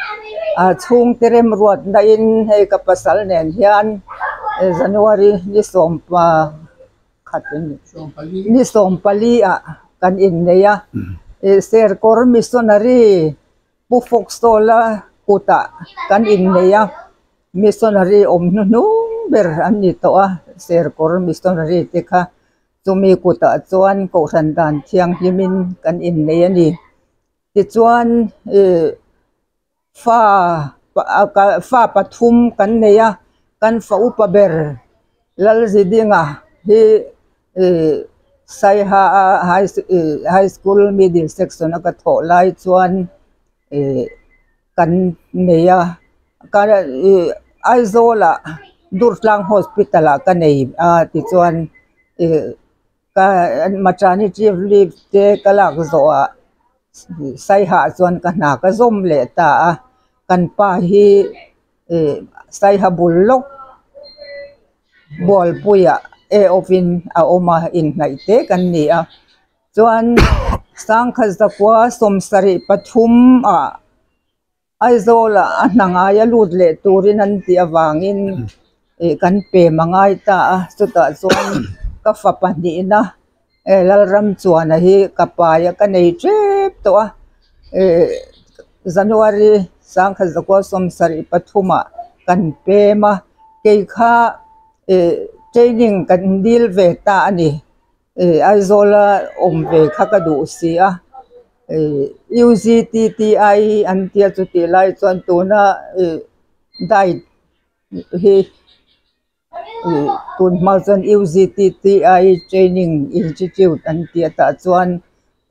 chung terem ruat na in hei kapasal nen hian January ni sompa khatin ni sompali kan in neya ser kor missionary pu fokstola kuta kan in neya missionary omnu ber ani to ser kor missionary te kha chumi kuta chuan ko randan thiang himin kan in neya ni ti chuan fa pathum kan neya kan fa upaber lal zidinga hi saiha high school middle section ka tho lai chuan kan neya ka aizola durtlang hospital ka nei ti chuan ka maternity leave te kalak zo sai ha chuan ka hna ka zom le ta kan pa hi sai ha bul lok bol puya ovin a oma in nai te kan ni a chuan sangkha zakwa somsari pathum aizola ananga ya lut le turin an ti awangin kan pe mangai ta chuta chuan ka fa pani na lalram chuan hi kapaya ka nei trep to January sangkha zakwa somsari pathuma kan pe ma ke kha training kan dil ve ta ani aizola omve kha ka du sia UGTTI antia chuti lai chuan tuna dai hi tun mazan UGTTI training institute antia ta chuan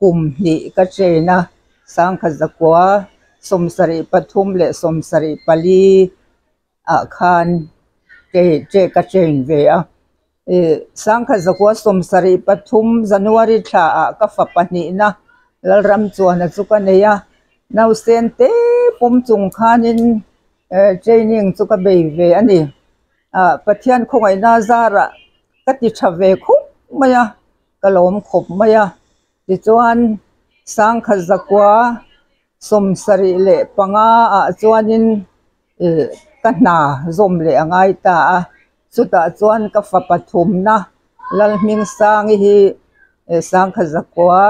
kum ni ka traina sangkha zakwa somsari pathum le somsari pali khan ke ka train ve a sangkha zakwa somsari pathum January tha ka fa pani na lalram chuan chuka neya nau sente pom chung khanin training chuka be ve ani pathian khongai na zara kati thave khup maya kalom khop maya ti chuan sangkha zakwa somsari le panga chuanin kana zom le angai ta chuta chuan ka fa pathum na lalming sang hi sangkha zakwa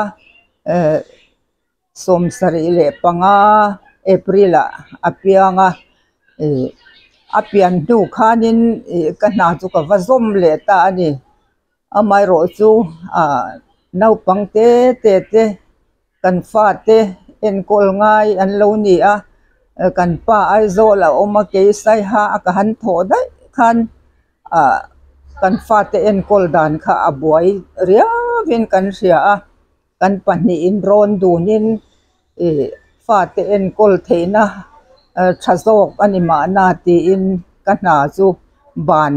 somsari le panga April apianga apian du khanin kana chu ka vazom le ta ani amai ro chu nau pangte te kan fa te en kol ngai an lo ni kan pa aizola oma ke sai ha ka han tho dai khan kan fa te en kol dan kha abuai ria vin kan ria kan pani in ron dunin fa te en kol theina thazok anima na ti in kana chu ban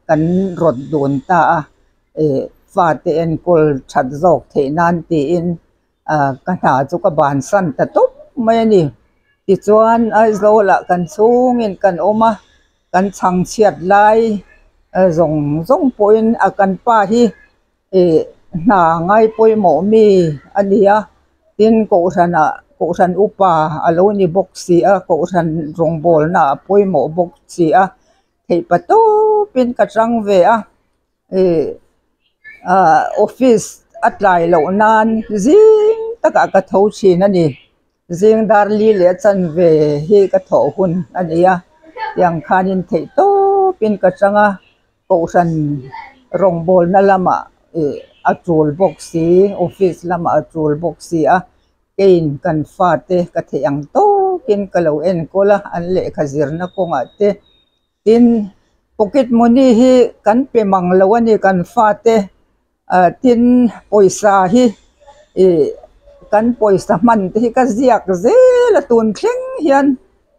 kan rot dun ta fa te en kol thazok theinan ti in kana chu ka ban san ta top mai ni ti chuan aizola kan chungin kan oma kan chang chiat lai zong poin akan pa hi na ngai poi mo mi ania tin ko ran upa aloni boxi ko ran rong bol na poi mo boxi thei pato pin ka chang ve office atlai lo nan zing taka ka tho chin ani zing dar li le chan ve hi ka tho hun ania yang khanin thei to pin ka changa ko ran rong bol na lama atul boxi office lama atul boxi kein kan fa te ka theyang to kin kalo en kola an le khazir na ko nga te tin pocket money hi kan pe manglo ani kan fa te tin poisa hi kan poisa man te ka ziak zela tun thleng hian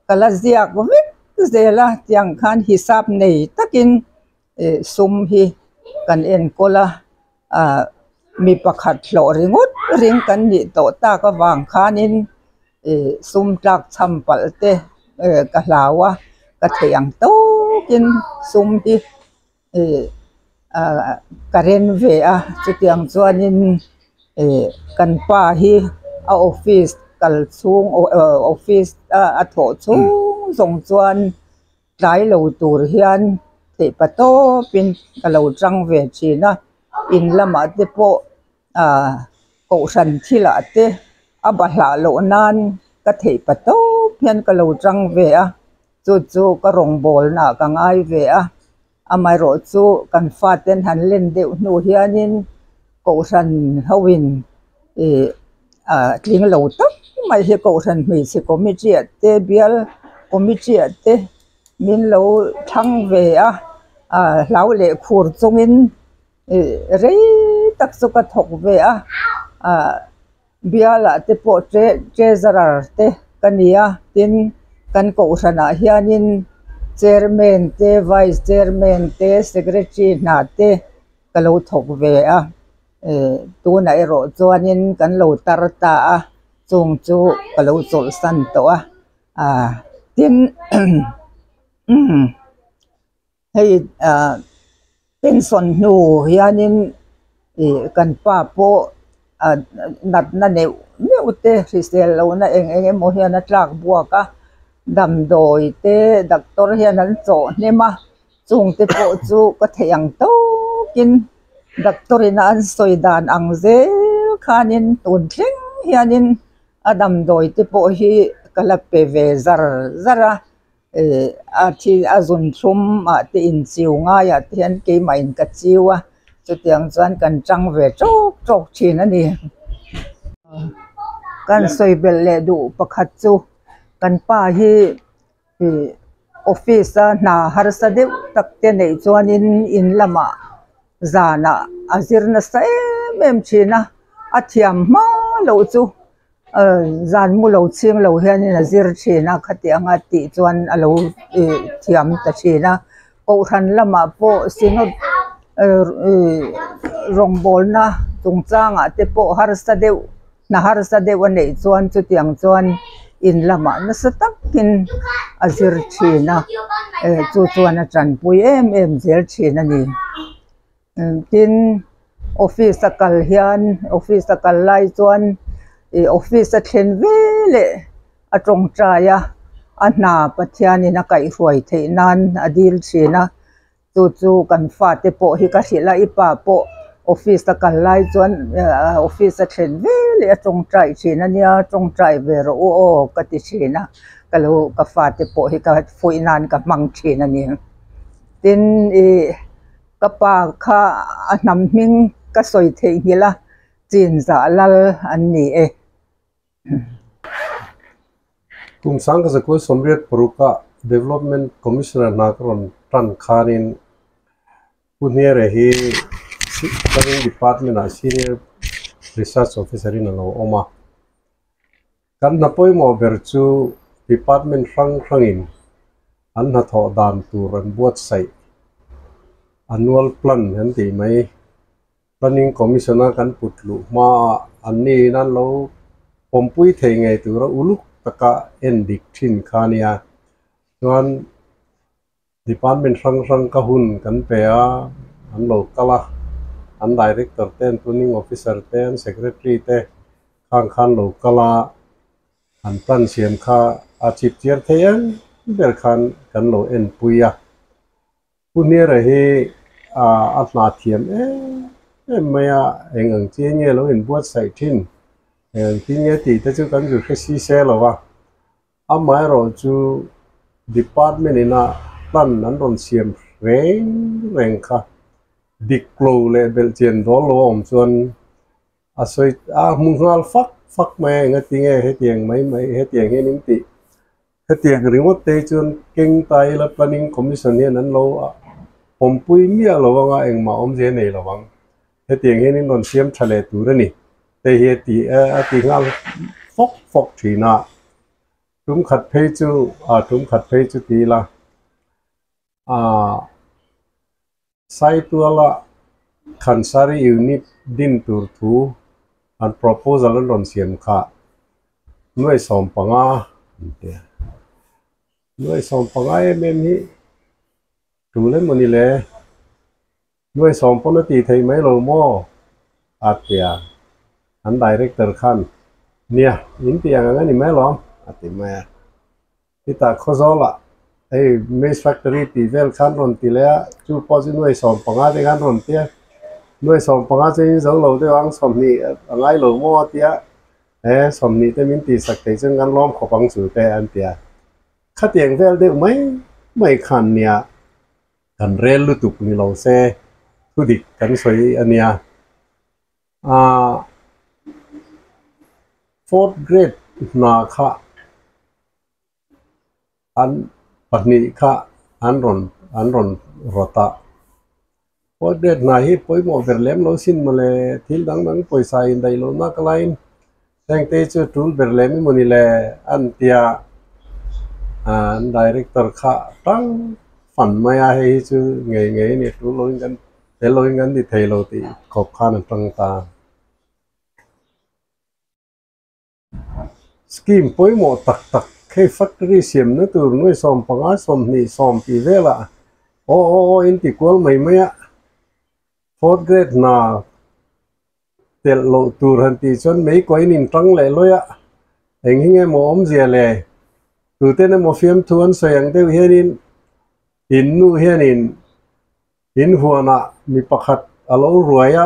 kala ziak vek zela tiang khan hisap nei takin sum hi kan en kola mi pakhat hlo ringot ring kan ni to ta ka wang khanin sum tlak champal te ka hlawa ka theyang to kin sum hi karen ve chutiang chuanin kan pa hi office kal chung office a tho chung zong chuan tlai lo tur hian thei pato pin kalo tang ve china in lama te po ko ran thila te abahla lo nan ka thei pato pian kalo tang ve chu ka rong bol na ka ngai ve amai ro chu kan fa ten han len de nu hianin ko ran hawin tling lo tak mai he ko ran mi se committee te bial committee te min lo thang ve lau le khur chungin re tak chu ka thok ve biala te po treasurer te kania tin kan ko rana hianin chairman te vice chairman te secretary na te kalo thok ve tu nai ro chuanin kan lo tar ta จงจูกะโลจลสันตัวtin ให้เป็นส่วนหนูยานินกันป้าโปนัดนั่นเนี่ยอุตเตริเซลเรานะเองโมเฮียนัดลักบัวกะดำโดยเตดักตอร์เฮียนั้นโจเนี่ยมาจุงเตโปจูก็เทียงโตกินดักตอรินันสอยดานอังเซขานินตุนเทงเฮียนินดำโดยเตโปฮีกะลับเปเวซาร์ที่อาจุนชุมที่อินจิวง่ายที่อันกี่ไม่อินกัดจิวจุดยังส่วนกันจังเวโจกชีนั่นนี่กันสวยเบลเลดูประคัตจูกันป้าฮีออฟฟิศน่าฮาร์สเดวตักเตนไอจวนอินละมาจานะอาจิรนัสเอ็มชีนะอัธยามมาโลจูจานมูโลชิงโลเฮียนี่นะจิรชีนะขัดยังติจวนโลเทียมตัชีนะโอทันละมาโปสินุรองบอลนะตรงจ้างเตโปฮาร์สเดวนะฮาร์สเดวันนี้จวนจุดยังจวนอินละมานะสตักกินอาจิรชีนะจวนจันปุยเอ็มจิรชีนะนี่กินออฟฟิศกัลเฮียนออฟฟิศกัลไลจวนออฟฟิศเทนเวลตรงใจอันนาปัทยานี่นะไก่รวยเทนันอดีลชีนะจู่กันฟาดเตโปฮิกาศิลาอิปาโปออฟฟิศกันไล่จวนออฟฟิศเทนเวลตรงใจชีนะเนี่ยตรงใจเวรโอกติชีนะก็ลูกฟาดเตโปฮิกาฟุยนันกับมังชีนะเนี่ยตินกับปากข้านำมิงก็สวยเทียละจีนจะลลอันนี้กุมสังกัสกุยสมเด็จปรุกะ Development Commissioner นักรอนตันคารินผู้นี้เรฮีตั้ง Department Senior Research Officer นั่นเราออกมากันนับไปมอเบอร์จู Department ครั้งอินอันนัทอดานตูรันบวชใส่ Annual Plan เห็นตีไหม Planning Commissioner กันปุตลุมาอันนี้นั่นเราผมปุ้ยเทงไงตัวเราอุลุกตะกะเอ็นดิกทินคานียส่วน Department ครั้งกะหุ่นกันเปียอันโลกละอัน Director เต้น Planning Officer เต้น Secretary เต้ข้างโลกละอันตั้นเสียมข้าอาชีพเจียร์เทียนเบลคันกันโลเอ็นปุยผู้นี้เรฮีอัตนาเทียมไม่เองเจียเนี่ยเราเห็นบวชใส่ทิ้นที่เนี่ยตีแต่จู่กันอยู่แค่ซีเซลหรอวะไม่เราจู่ Department นี่นะตั้นนั้นโดนเสียมเร่งค่ะดิกโกลเลยเบลเจียนดอลลงส่วนสวยมุงหัวฟักไม่เงี้ยตีเงี้ยเหตียงไม่เหตียงเงี้ยนิ่งตีเหตียงรีโมทเตจวนเก่งตายแล้ว Planning Commission เนี่ยนั้นเราผมปุ้ยเมียเราว่าเองมาเจนนี่เราว่าเหตียงเงี้ยนี่นนเสียมทะเลตัวนี่แต่เหตีตีงาฟกทีน่ะทุ่มขัดเพจูตีละใส่ตัวละขันสารียูนิตดินตัวทูอัน proposal นั้นโดนเสียมค่ะหน่วยสอมปังหน่วยสอมปังเอ็มนี่ดูเล่นมันนี่เลยหน่วยสอมปนตีไทยไม่รู้มั่วอาเตียอัน director ขันเนี่ยยินตีอย่างนั้นนี่ไม่หรออาติไม่ที่ตาข้อสอบละไอ้เมสแฟคทอรี่ตีเวลขันรอนตีเลยจู่พอจะหน่วยสอมปังที่ขันรอนเตียหน่วยสอมปังจะยิ่งสองเราได้วางสมนี่อะไรหรือมั่วเตียสมนี่แต่มินตีสักแต่จึงกันล้อมขบังสู่แต่อันเตียข้าเตียงเวลได้ไม่ขันเนี่ยกันเรลลุตุกนี่เราเซ่ทุดิกันสวยอันเนี้ยfourth grade นาค่ะอันปัจจุบันค่ะอันรอนรถะ fourth grade นาฮีป่วยหมอเวรเลมเราสินมาเลยที่ดังป่วยใส่ได้เรานักไลน์แสงเตจูทูลเวรเลมมันนี่แหละอันเตียอัน director ค่ะตั้งฝันไม่ให้จูเงี้ยเนี่ยทูลลอยกันเดี๋ยวลอยกันที่ไทยเราตีขอบข้านั่งตั้งตา scheme poi mo tak tak ke factory siam na tur noi som panga som ni som pi vela o in ti kol mai maya fourth grade na tel lo tur han ti chon mei ko in tang le loya eng hinge mo om zia le tu te na mo fiam thuan sayang te hianin in nu hianin in huana mi pakhat alo ruaya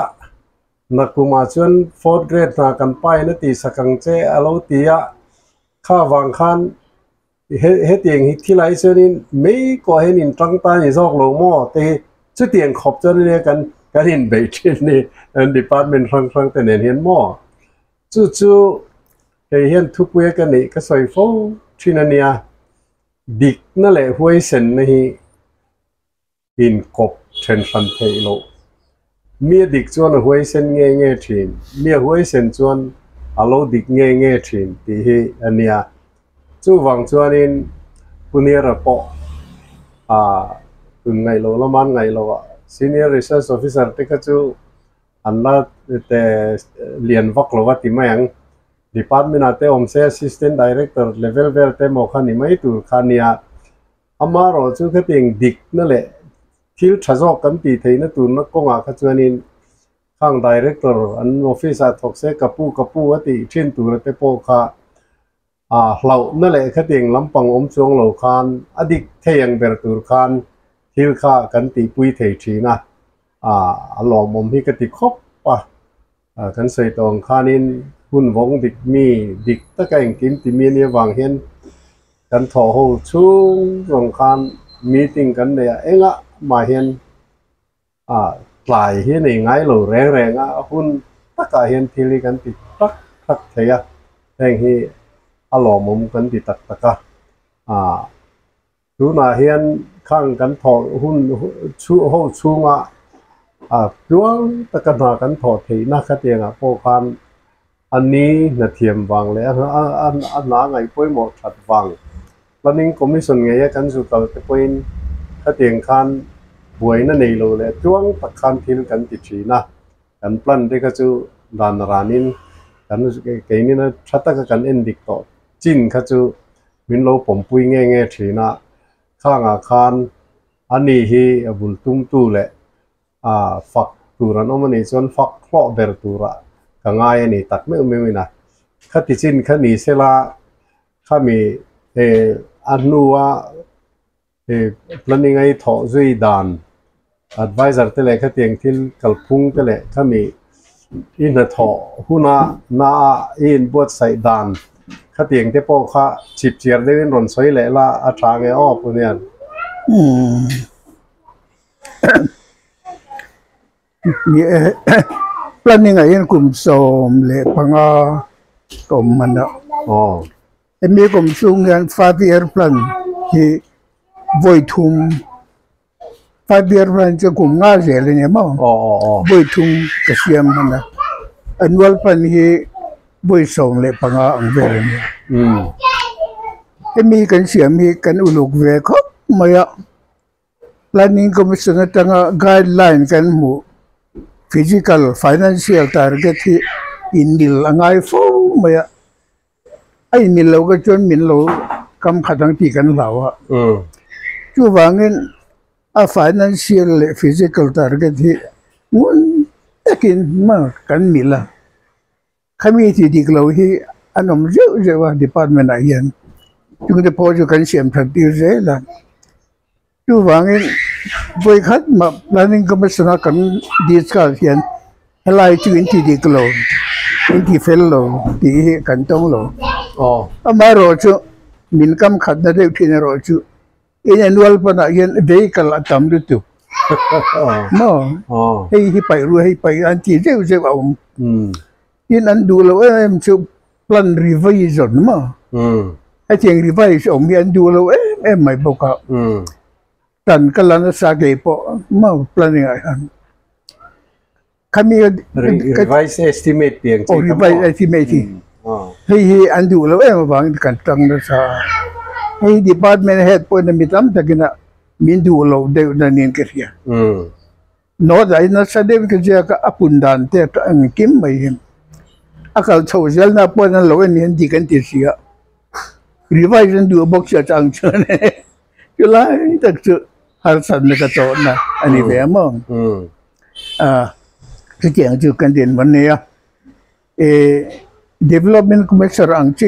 nakuma chuan fourth grade na kan pai na ti sakang che alo tia kha wang khan he tieng hi thilai chuanin mei ko henin tang ta ni jok lo mo te chu tieng khop chuan ne kan in bei thin ni department rang te nen hian mo chu he hian thukwe kan ni ka soi fo thinania dik na le huai sen na hi in kop then fan thei lo mia dik chuan huai sen nge thin mia huai sen chuan alo dik nge thin ti hi ania chu wang chuan in punia po kun ngai lo laman ngai lo senior research officer te ka chu anna te lian vak lo wa ti mayang department ate omse assistant director level te mo khani mai tur khania amaro chu khating dik na le thil thajok kan ti theina tur na konga kha chuanin khang director an office a thokse kapu ati thin tur te po kha hlau na le khating lampang om chuang lo khan adik theyang ber tur khan thil kha kan ti pui thei thina alom om hi ka ti khop pa kan sei tong khanin hun wong dik mi dik ta ka eng kim ti mi ne wang hian kan tho ho chung rong khan meeting kan ne enga ma hian tlai hi nei ngai lo reng hun taka hian thili kan ti tak theya heng hi alom om kan ti taka tu na hian khang kan tho hun chu ho chunga tuang taka na kan tho thei na khatenga po khan ani na thiam wang le an na ngai poi mo that wang planning commission nge kan su kal te point khateng khan buai na nei lo le tuang tak khan thil kan ti thina kan plan te ka chu dan ranin kan ke ni na thata ka kan endik to chin kha chu min lo pom pui nge thina khanga khan ani hi abul tum tu le fak turan omani chon fak khlo ber tura kangai ani tak me na khati chin khani sela khami anuwa planning ai tho zui dan advisor te le khatiang thil kalphung te le khami in na tho huna na in bot sai dan khatiang te po kha chip chiar devin ron soi le la athange o punian planning ai kum som le panga kom mana emi kum sung yan 5-year plan hi voi thum 5-year plan cho kum nga zele ne ma voi thum ka siam mana annual plan hi voi som le panga ang vele ne emi kan siam hi kan uluk ve kho maya planning commission tanga guideline kan mu physical financial target hi inil angai fo maya ai min lo ka chon min lo kam khatang ti kan lawa chu wangin a financial physical target hi mun takin ma kan mila committee dik lo hi anom je wa department a yan chu de po chu kan siam thak ti je la chu wangin voi khat ma planning commission kan discuss yan helai chu in ti dik lo in ti fel lo ti kan tong lo amaro chu min kam khat na de thina ro chu in annual pana yan vehicle atam du no hi pai an ti je wa in an du lo em chu plan revision ma I think revise om yan du lo em mai boka tan kalan sa ke po ma planning an kami revise estimate yang revise estimate hi an du lo em bang kan tang na sa hi department head po na mitam tagina min du lo de na nin ke ya no dai na sa de ke ja ka apundan te ang kim mai him akal social na po na lo ni hindi kan tisia revision do box siya chang chane kila tak chu har san na ka to na ani ve mo cái chuyện chưa cần tiền vấn đề development của mấy sở ang chi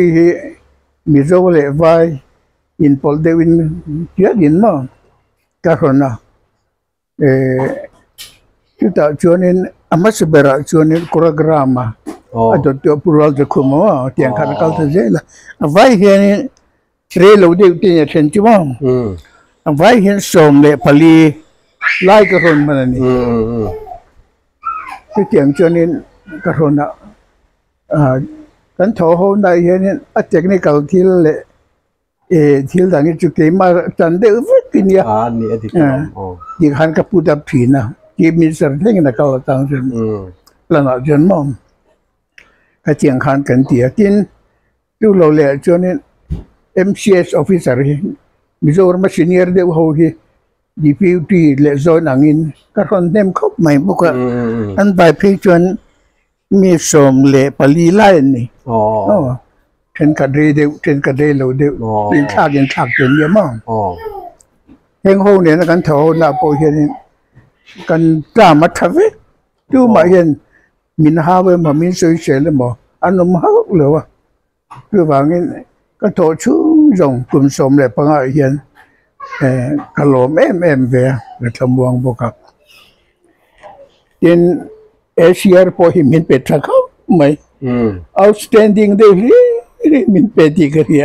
mizo le vai in pol de win kia din mo karona kita chuanin amasbera chuanin programa adot to plural de kumo tiang kan kal te la vai hian tre lo de tin chen chi mo vai hian som le pali lai ka ron man ni cái chuyện cho nên các hồn đạo cán thổ hôm nay hiện technical thiếu lệ thiếu là cái chuyện mà chẳng được vứt cái gì thì hắn cái bút đập phí nào chỉ mình sẽ thấy người ta câu tăng trên là nó chân mong cái chuyện hắn cần tiền tin tu lâu lệ cho nên MCS officer bây giờ mà senior đều hầu hết deputy le zone angin karon dem khop mai buka an bai phi chuan mi som le pali lai ni ten ka de lo de tin thak yen thak chen ye ma heng ho ne na kan tho na po hian kan ta ma thave tu ma hian min ha we ma min soi che le mo anom ha lo wa tu wangin ka tho chu rong kum som le pa nga hian kalom em về là thầm buông bốc up in Asia po himin petra khóc mày outstanding đây himin peti cái gì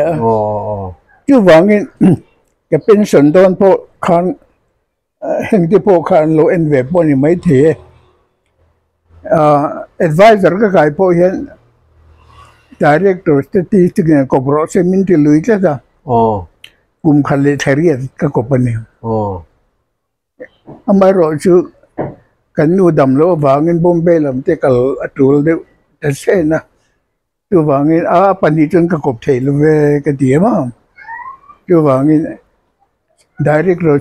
chứ vắng cái pension don po khan hình thì po khan lo en về po ni mấy thế advisor cái po hiện director statistics của bro se min thì lui cái đó cùng khăn lệ thay riêng các cột bên này, mà rồi chứ cái nu đầm lỗ vàng in Bombay làm thế cả trụ đều đã xem na, trụ vàng in pan đi trên các cột thay luôn về cái điểm mà, trụ vàng in direct rồi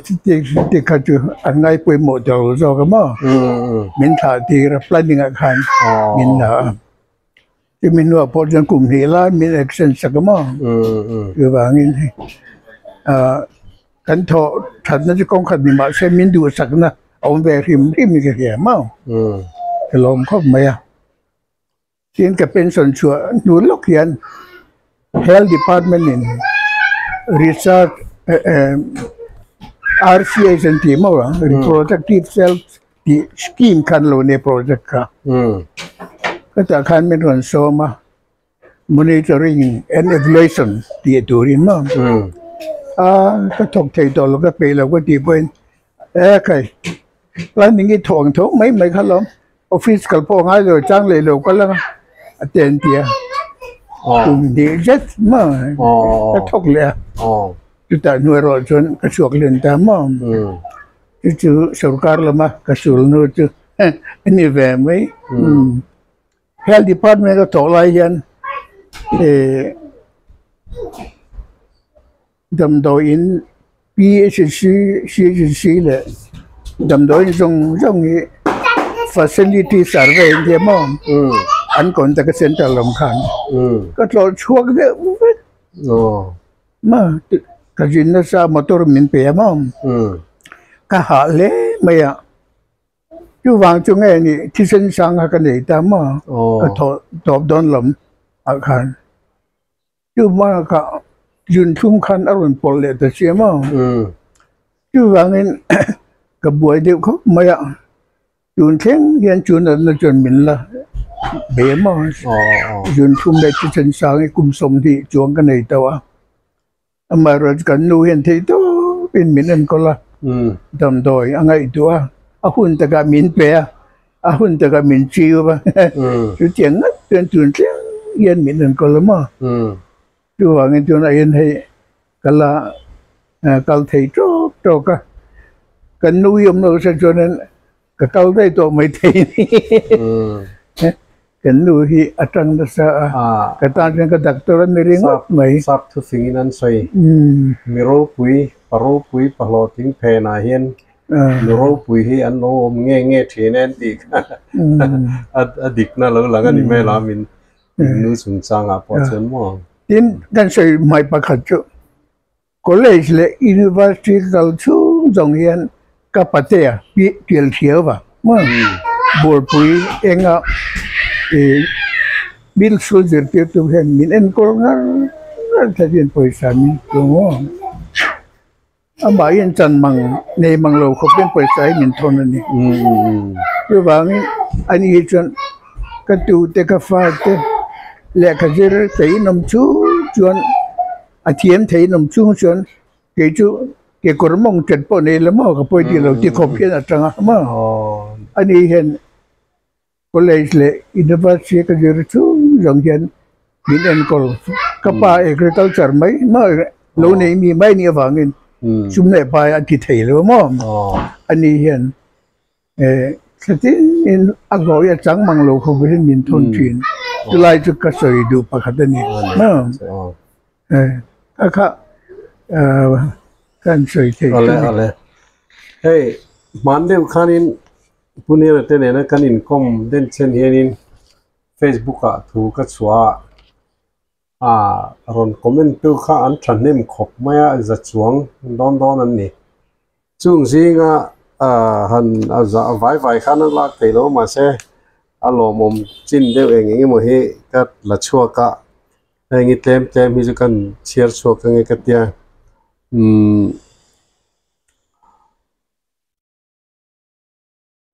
thì cái chú anh ấy quay một đầu rồi cái mà, mình thà thì là planning ở khăn, mình là thì mình nuôi bộ dân cùng thì là mình action sắc cái mà, trụ vàng in cán thọ thật nó chỉ công khai bị mà xem miếng đồ sạch na ông về hiểm cái gì mà cái lồng khóc mày tiền cái pension chùa nuôi lộc hiện health department in research RCA dân tìm mà reproductive health the scheme kan lo ne project ka cái ta kan mình còn so mà monitoring and evaluation thì turin mà cái thuộc thầy tổ là cái bề là cái địa bên cái là những cái thuồng thuốc mấy khá lắm office cái phố ngay rồi trang lệ lộ cái là tiền tiền cùng đi rất mà cái thuộc lệ chúng ta nuôi rồi cho cái chuột lên ta mà chứ सरकार là mà cái chuột nuôi chứ anh về mấy health department cái tổ lại hiện đầm đồi in PHC là đầm đồi trong cái facility survey thế mà anh còn tại cái center làm khăn cái lò chuột đấy mà cái gì nó sao motor mình bẻ mà cái hạ lẽ mày à chú vàng chú nghe nè thi sinh sang cái này ta mà cái thọ đón lắm ở khăn chú mà cái yun thum khan arun pol le ta che ma chu wangin ka buai de kho maya yun theng hian chun na chun min la be ma yun thum le chi chen sang kum som thi chuang ka nei tawa ama ro kan nu hian thei to pin min an ko la dam doi angai tu a hun ta ga min pe a hun ta ga min chi ba chu cheng ten chun theng hian min an ko la ma chú vào cái chỗ này thì cái là câu thầy cho cái nuôi ông nó sẽ cho nên cái câu đây tôi mới thấy cái nuôi thì ở trong đó sao cái ta trên cái đặc tôi nó riêng mấy sắp thu sinh nên xoay miro pui palo tiếng phê na hiền miro pui hi anh nó nghe thế nên thì adik na lỡ là cái gì mấy làm mình nu sun chang a po chen mo tin kan sei mai pakhat chu college le university kal chu jong hian ka patea pi tiel thiaw wa ma bor pui enga bil soldier pe tu hen min en kol ngar ta din poi sa mi tu mo amba yen chan mang nei mang lo kho pen poi sai min thon ani yu wang ani hi chon ka tu te ka fa te le ka jir te nom chu chuan a thiam thei nom chu chuan ke chu ke kor mong chet po nei le mo ka poi ti lo ti khop hian atanga ma ani hen college le university ka jir chu jong hian min en kol ka pa agriculture mai ma lo nei mi mai ni wangin chum ne pa a ti thei lo mo ani hian sati in agoya chang mang lo kho bin min thon thin tulai chu ka soi du pakhat ani ma akha kan soi thei ale hey mandem khanin punira te ne na kanin kom den chen hianin Facebook a thu ka chua ron comment tu kha an thanem khop maya za chuang don an ni chung zinga han za vai khan la thelo ma se alo mom chin deu eng mo he ka la chua ka ngi tlem hi ju kan share chua ka nge ka tia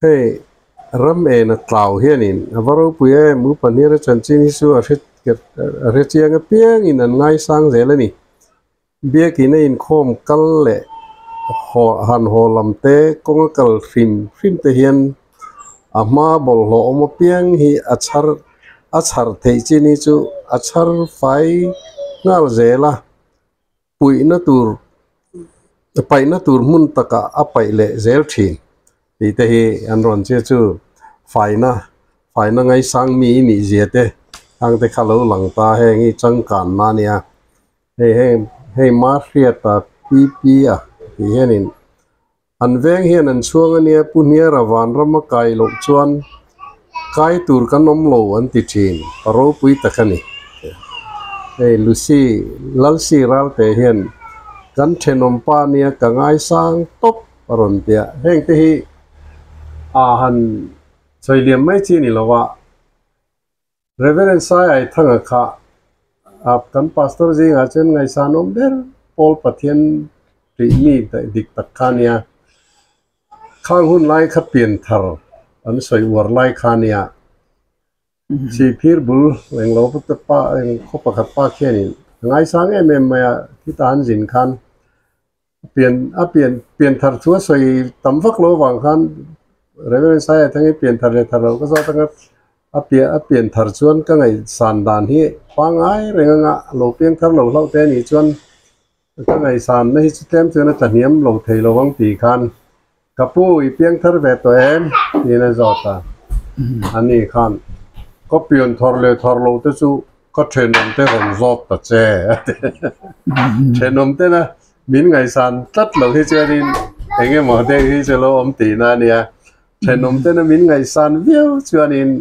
hey ram e na tlau hianin avaro puye mu panira chanchin su a chiang a piang in an ngai sang zelani bia ki na in khom kal le han ho lam te kong kal phim te hian ama bol ho om piang hi achar thei chi ni chu achar fai ngal zela pui na tur pai na tur mun taka apai le zel thin ti te hi an ron che chu fai na ngai sang mi ni ziate ang te khalo lang ta he ngi chang kan na nia hey ma hriata pp a hi henin an veng hian an chuang ania punia rawan rama kai lo chuan kai tur kanom lo an ti thin ro pui takani hey lucy lalsi ral te hian kan thenom pa nia ka ngai sang top paron pia heng te hi han choiliam mai chi ni lowa Reverend Sai ai thanga kha kan pastor ji nga chen ngai sanom ber Paul Pathian ri mi dik takhania khang hun lai kha pian thar an soi war lai khania si phir bul leng lo put pa eng khopa khat pa khiani ngai sang em ma ki tan jin khan pian thar chu soi tam vak lo wang khan Reverend Sai thangi pian thar le thar lo ka zo tanga apian thar chuan ka ngai san dan hi pangai renga lo piang thar lo te ni chuan ka ngai san na hi chutem chuan ta niam lo thei lo wang ti khan kapu I piang thar ve to em ni na zota ani khan ko pian thar lo te chu ka thenom te ron zot ta che thenom te na min ngai san tat lo hi chuanin enge mo te hi chelo om ti na nia thenom te na min ngai san viau chuanin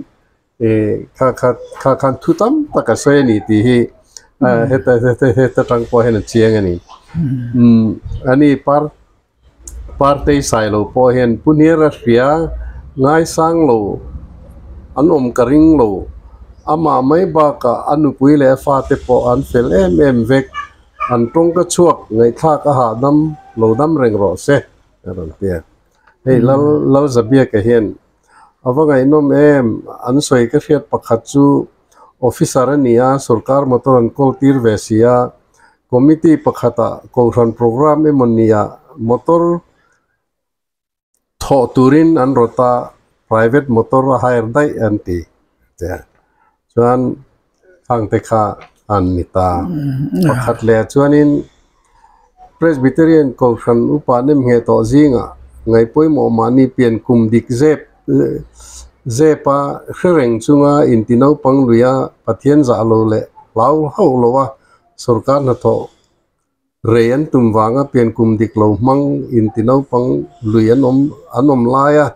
khan thutam taka soe ni ti hi heta tang po hen chiang ani ani parte sai lo po hen punira ria ngai sang lo anom karing lo ama mai ba ka anu pui le fa te po an fel em vek an tong ka chuak ngai tha ka ha dam lo dam reng ro se ron pia hey lal zabia ka hen awanga inom an soi ka fiat pakhat chu officer ania sarkar motoran kol tir vesia committee pakhata koran program emonia motor tho turin an rota private motor hire dai anti chuan hang te kha an nita pakhat le chuanin presbyterian koran upanem he to zinga ngai poimo mani pian kum dik zep zepa khreng chunga intino pangluya pathian za lo le lau ho lowa sarkar na tho reyan tumwanga pian kum dik lo mang intino pang luyan anom laya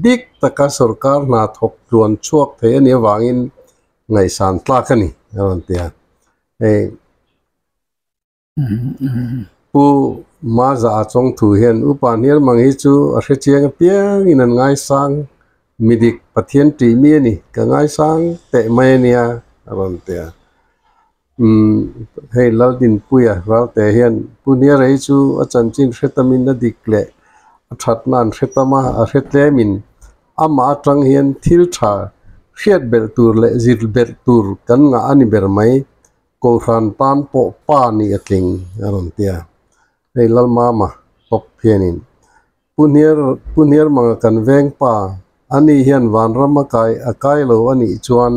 dik taka sarkar na thok tuan chuak the ani wangin ไงสารตลากันนี่รันเตียปูมาจะจงถูเห็นอุปนิร์มังฮิจูอาเชียงเปียงอินันไงสังมิดิกปะเทียนตีมีนี่ก็ไงสังเตะไม่เนี่ยรันเตียให้เราดินปุยเราแต่เห็นปุเนียไรจูอาจารย์จินเรตมินนดิกเล่ชัดนั่นเรตมาเรตเลมินอามาจังเห็นทิลชาเชียดเบลตูร์เลจิลเบลตูร์กันงาอันนี้เบลไม่กูฟันปานโปปานี่เองรันเตียให้เรามาตบเพียนินปุเนียมังกันเวงป่าอันนี้เห็นวันรำกายอากายโลอันนี้จวน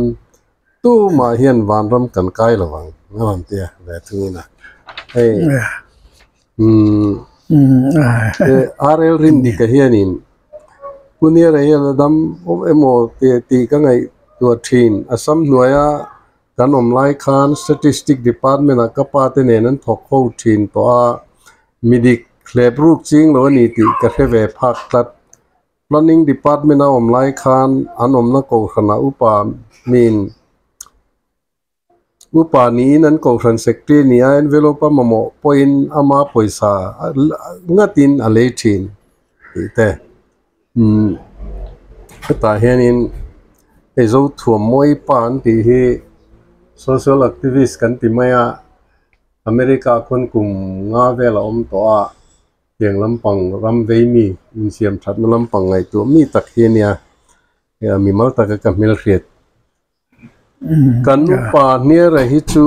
ตู้มาเห็นวันรำกันกายระวังรันเตียแบบนี้นะให้RL ริมดีก็เห็นนินปุเนียเรียลดำเอโมตีก็ไงตัวทีนอาสัมหน่วยกันอมไลคาน Statistic Department ก็ปาเตเนนั้นถกเข้าทีนตัวมิดิเคลบรูกจริงหรือนี่ติก็แค่เวพักตัด Planning Department อมไลคานอันอมนักกูขณะอุปามีนอุปานี้นั้นกูขันเซกตีนี่ไอ้ envelope มาโมพอยน์อามาพอยซางัดอินอะไรทีนแต่แต่เห็นไอ้เจ้าถั่วมวยปานที่ social activist กันที่ไม่อเมริกาคนกลุ่มงาเวลาตัวเพียงลำปังรำเวมีอินเสียมชัดมาลำปังไงตัวมีตักเฮียเนี่ยมีมาตักกับมิลเรียดกันอุปาเนี่ยระหิจู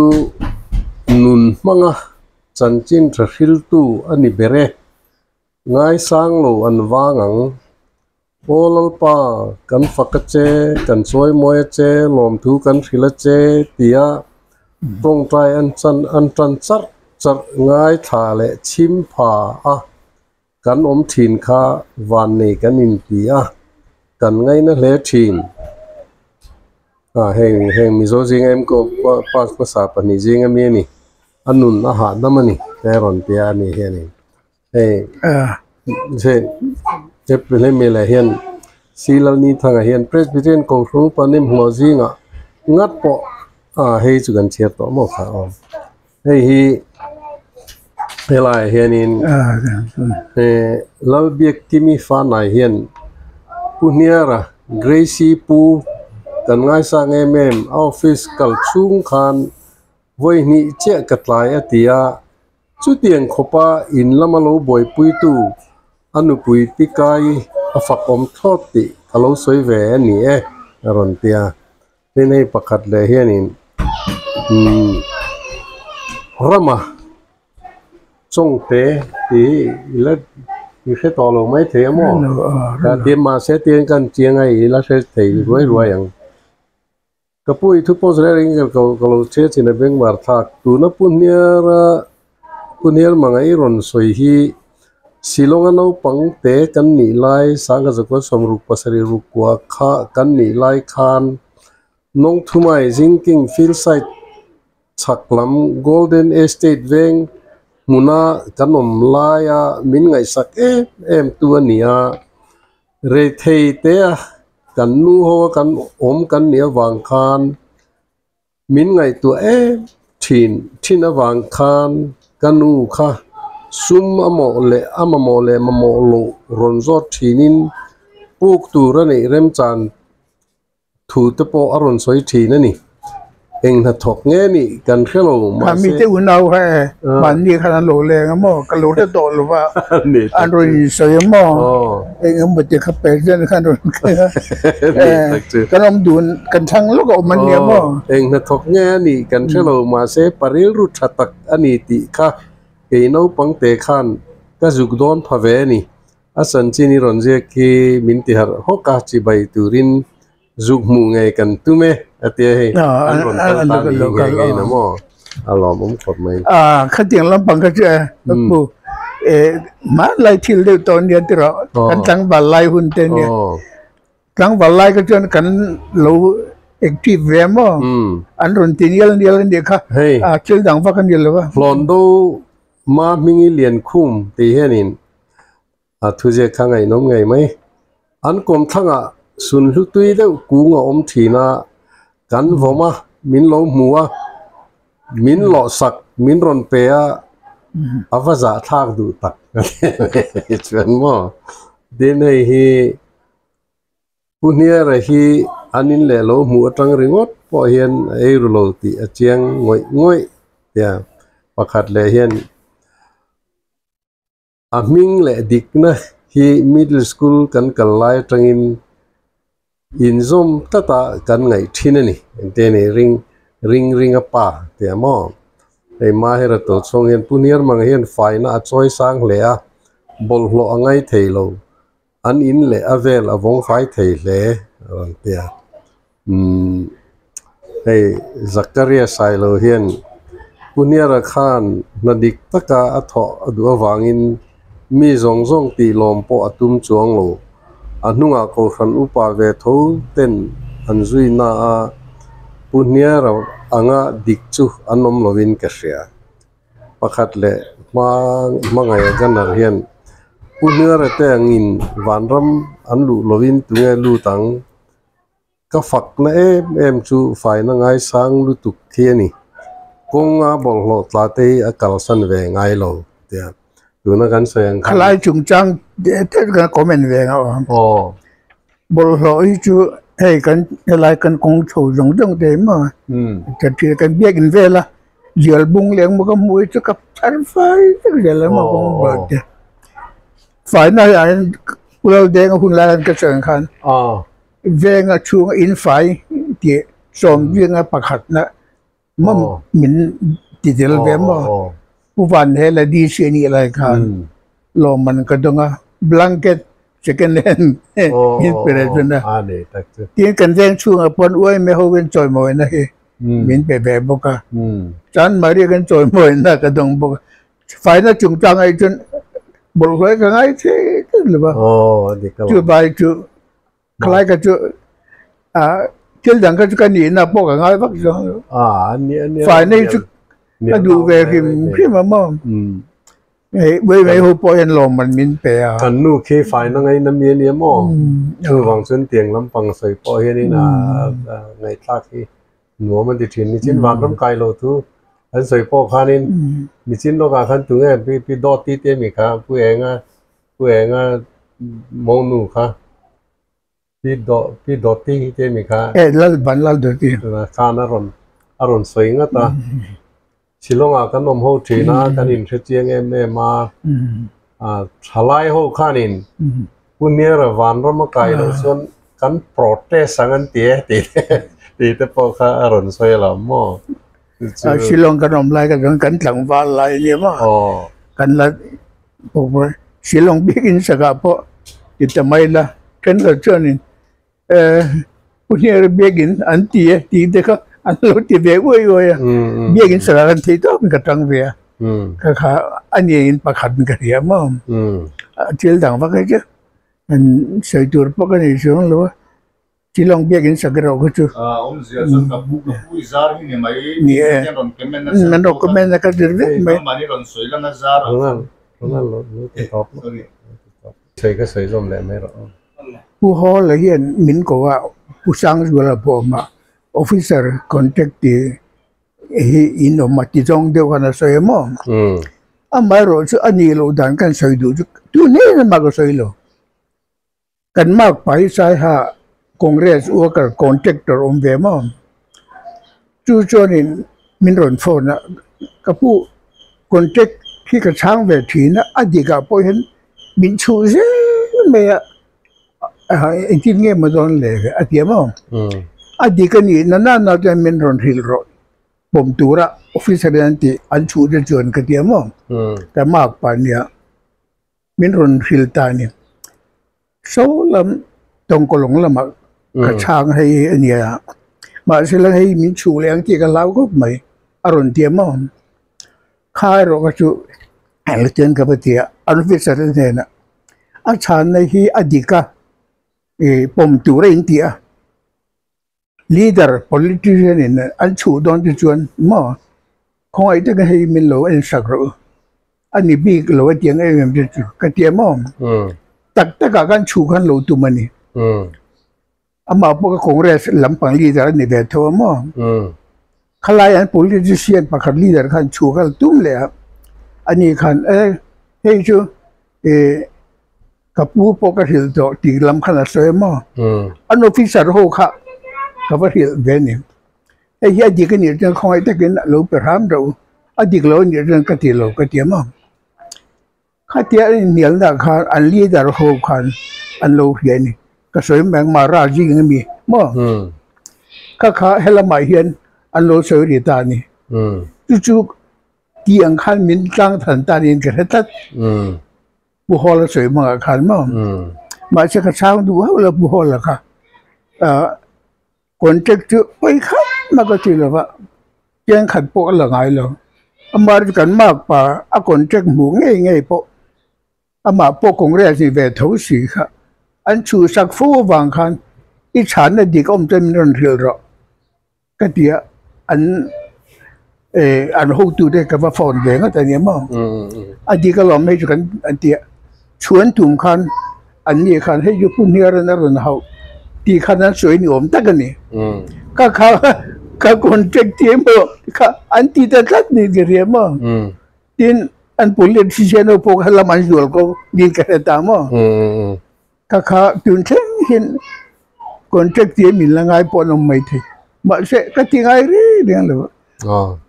นุนมังจันจินทริลตูอันนี้เบเรง่ายสร้างโลอันว่างโอลปากันฟักเจกันช่วยมวยเจลมทูกันฟิลเจตียตรงใจอันจันจัดง่ายทาเลชิมพากันถินข้าวันนี้กันอินตียกันง่ายนะเลชินเฮงมิโซจิงเอ็มก็ภาษาปนิจิงเอ็มนี่อันนุนอาหารนั่นมันนี่แต่รอนเตียนี่เฮนี่เจ็บเป็นเมลเฮียนซีลนี่ทางเฮียนเพรสบิเทนของครูปนิมหัวจิงงัดปอให้จุกันเชียร์ต่อหมดค่ะเฮลายเฮียนินเราเบียกที่มีฟ้าไหนเฮียนผู้เนียระเกรซี่ปูกันง่ายสร้างออฟฟิศกัลชุงคันวันนี้เจ้ากัดลายตียจุดเดียงขบอินละมาโลบอยปุยตูอนุปุยติกายฝักทอดติกะโลสวยแหวนนี่รอนเตียนี่ให้ประคัดเลยเฮียนินรามาจงเตะที่ละมีแค่ต่อลงไม่เทียมแต่เตรียมมาเสียเตียงกันเจียงไงละเสียเตะรวยอย่างก็พูดทุกโพสต์เรื่องก็เราเชื่อที่ในเบงบาร์ทักตัวนั้นปุ่นเนียร์มังไอรอนสวยฮีสิลงอันเอาปังเตะกันนี่ไล่สังกัดก็สมรูปภาษารูปกว่าข้ากันนี่ไล่คานน้องทุ่มไอซิงกิ้งฟิลไซต์ชักลำโกลเด้นเอสเตทเวงมุนากันอมลายมินไงสักตัวนี้เรทเตะกันนู้หัวกันกันเนี่ยวางคานมินไงตัวทินวางคานกันนู้ค่ะซุมอโมเลมาโมโลรอนจอทินินปุกตัวนี่เริ่มจานถูตะโปอรอนสวยทีนั่นนี่เองถ้าถกเงี้ยนี่กันแค่เรามีแต่อุ่นเอาแค่มันนี่ขนาดโหลแรงมั้งกระโหลกโตหรือว่าอันนี้สวยมั้งเองมันจะขับไปเรื่องขนาดก็ลองดูกันทั้งแล้วก็มันเนี่ยมั้งเองถ้าถกเงี้ยนี่กันแค่เรามาเสปาริลรุชัตักอันนี้ติค่ะเอ็นเอาปังเตะขันก็จุกโดนพาเวนี่อาสันจีนี่รอนเจกีมินติฮาร์ฮอกาจิใบตูรินจุกมุงไงกันตุ้มอาเตียให้อันรอนกันตาดีไงนะมั้งอารมณ์ผมขดไหมขัดยังลำปังก็จะปูมาไล่ทิลเดียวตอนเดียวที่เรากันทั้งบาลไล่หุ่นเต็มเนี่ยทั้งบาลไล่ก็จนกันเราแอคทีฟเวมั้งอันรอนตีนี้เดียวค่ะชิลดังฟักกันเดียวเลยวะลอนดูมามิงเลียนคุ้มตีเฮนินทุเจข้างไงน้องไงไหมอันกลมทั้งสุนลุกตุยเด้อกูงอมทีน่ะ กันวมามินโลมัวมินโลสักมินรอนเปียอวจะทากดูตักชวนมั่วเดนให้ผู้เนียร์ให้อันนี้แหละโลมัวตั้งริงอดพอเห็นไอ้รุโลติเจียงงวยเดียประคัดเลยเห็นอามิงแหละดิกนะที่ middle school กันกันไล่ตั้งอินซอมตากันไงที่นั่นนี่เดนริงอ่ะป่าเดียมั่วไอ้มาเฮระตัวทรงเห็นผู้เนียร์มังเห็นไฟน่ะช่วยสร้างเลยอ่ะบอลโลอังไงเทโลอันอินเลยอเวลอวงไฟเทเลยเดียไอ้ซักการีใส่โลเห็นผู้เนียร์ข้านนาดิกตะกาอัฐอดูวางอินมีซงตีลมปอตุมจวงโลอันนุ่งอาโคขันอุปาเวทูเต้นอันซุยนาผู้เนียร์อังดิกจูอันนมโลวินกเสียประคัดเละมาไงกันนเห็นผู้เนียร์แต่งินวันรำอันลุโลวินตัวเงลูตังก็ฝักนะเอ็มจูฝ่ายนังไงสังลุตุกเทียนี่กงอาบอลโลตลาเตอากาลสันเวงไงโลเดียดูนักการเสียงคล้ายจุงจังเดี๋ยวเท่ากันคอมเมนต์เวงเอาอ๋บอลโลอีจูให้กันอะไรกันคงโฉวจงจงเดมาจะที่กันเบียกินเวลาเยือบุงเลี้ยงมันก็มวยจะกับชั้นไฟจะเดี๋ยวมาคงเบิดเดียฝ่ายนั้นเราเด้งคุณลากันกระเจิงคันเวงช่วงอินไฟที่สมเวียงประคัดนะมันมินติดเรื่องเวมว่าผู้ฟันเฮลดีเสียนี่อะไรกันลมมันก็ต้องบลังเก็ตsecond hand inspirationนะที่กันแจ้งช่วงปนอ้วยไม่เขาเป็นจอยมวยนะเฮ้มินเป๋ๆบอกจันมาเรียกกันจอยมวยนะก็ต้องบอกฝ่ายนั้นจุงจังไอ้จนบอกเลยกันไอ้ที่หรือเปล่าจู่ไปจู่คล้ายกับจู่เที่ยวดังก็จะกันหนีนะบอกกันไอ้พักจังฝ่ายนี้จู่ก็ดูเวกิมขึ้นมามองไม่หัวปอยลมมันมินเปียกันนู่เคไฟนั่งไงน้ำเย็นเนี่ยมั่งคือวางเส้นเตียงลำปังใส่ปอยนี่นะไงท่าที่หนูมันติดถิ่นนี่ชิ้นวางน้ำไก่โลทุอันใส่ปอขานินมีชิ้นโลกาขันตัวเงี้ยพี่ดอตีเตี้ยมีค่ะผู้เองมองหนูค่ะพี่ดอตีเตี้ยมีค่ะแล้วบันแล้วดอตีข้านอารมณ์สวยงามตาชิลงอากันนมโฮทีนะกันอินเทเจียงมาทลายโฮขานินคุณเนี่ยระวันรำไก่เลยส่วนกันโปรเตสังกันเตี้ยตีแต่พอข้าอารมณ์สวยละมั่งชิลงกันนมลายกันหลังวันลายเนี่ยมั่งกันละบอกว่าชิลงบิ๊กินสักเพราะจิตไม่ละกันก็เชื่อนี่คุณเนี่ยบิ๊กินอันเตี้ยตีเด็กอันเราที่เบี้ยวุ้ยเบี้ยกินสารกันที่ต้องกระตังเบี้ยค่ะอันนี้อินประคัดกันเรียมั้งที่เราต่างว่าก็จะอันใส่ตัวพวกนี้ช่วงหรือว่าที่ลองเบี้ยกินสักเราก็จะผู้ซาร์นี่ไม่เนี่ยมันรอกก็ไม่นักดื่มไม่มันนี่คนสวยแล้วนะซาร์นั่นรถท็อปใส่ก็ใส่ส้มแหลมไม่หรอกผู้ฮอลเลยเห็นมินก็ว่าผู้สร้างสุราพมาofficer contact the mati jong de kana soy mo amai ro chu ani lo dan kan soi du tu ne na ma ko soi lo kan mak pai sai ha congress worker contractor ve mo chu chonin min ron phone na ka pu contact khi ka chang ve thi na adi ga po hen min chu je me a tin nge ma don le ati mo adi kan ni naจะmin ron hil roผมตัวละออฟฟิศเรียนที่อันชูจะจวนกันเดียวมั้งแต่มากป่านเนี่ยมินรอนฮิลตาเนี่ยโซ่ลำตรงกลงละมากระช่างให้เนี่ยมาเสร็จแล้วให้มินชูเลี้ยงที่กันเล่าก็ไม่อารมณ์เดียวมั้งข้าเราก็ชูแห่งเจนกับเดียอันออฟฟิศเรียนเนี่ยอาจารย์ในที่อดีตก็ผมตัวละอินเดียleader politician in an chu don ti chuan mo khong ai te ka hei min lo en sak ro ani big lo tiang em ti ka ti mo tak tak ka kan chu khan lo tu mani ama po Congress lampang leader ni Beto mo. Kalayan politician pakar leader kan chukal tum le ani kan hey chu kapu po ka hil do ti lam kan asoy mo. An officer ho ka ka hil beni. Ya di kan ni jang khoi ta kin lo peram do adik lo ni jang ka ti lo ka ti mo. Ka ti nial da ka an leader ho kan an lo hian ni ka soy mang ma ra ji ngi mi mo. Ka hela mai hianอันโลเสรีตานี่จู่ๆที่อังคารมินตั้งฐานตานินกระทัดบุหรี่สวยมากขันมั้งมาเช็คช่างดูว่าเราบุหรี่ค่ะคนเจ็บจุไปขัดมากทีละว่ายังขัดปกละไงหรออามาดูกันมากป่าคนเจ็บหมูง่ายๆปกอามาปกคงเรียกสิเวทสีค่ะอันชูสักฟูวางขันอีฉันน่ะดีก็ไม่เป็นเรื่องเรียลหรอกก็เดียอันหูดูได้กับว่าฟอนเวงก็แต่เนี้ยมั้งอันนี้ก็ลองให้จุกันอันเดียชวนถุงคันอันนี้คันให้ยุปุ่นเนื้อนั่นเขาตีคันนั้นสวยหนุ่มตั้งกันนี่ก็เขาคนเจ็บเทียมบ่เขาอันที่จะตัดนี่เรียมั้งดินอันปุ่นเลี้ยงที่เชนโอพกให้ละมันอยู่ก็ดินกันตามมั้งเขาจุนเช่นเห็นคนเจ็บเทียมมีละไงปนอมไม่ถึงมาเสกติงไงเรื่องเลย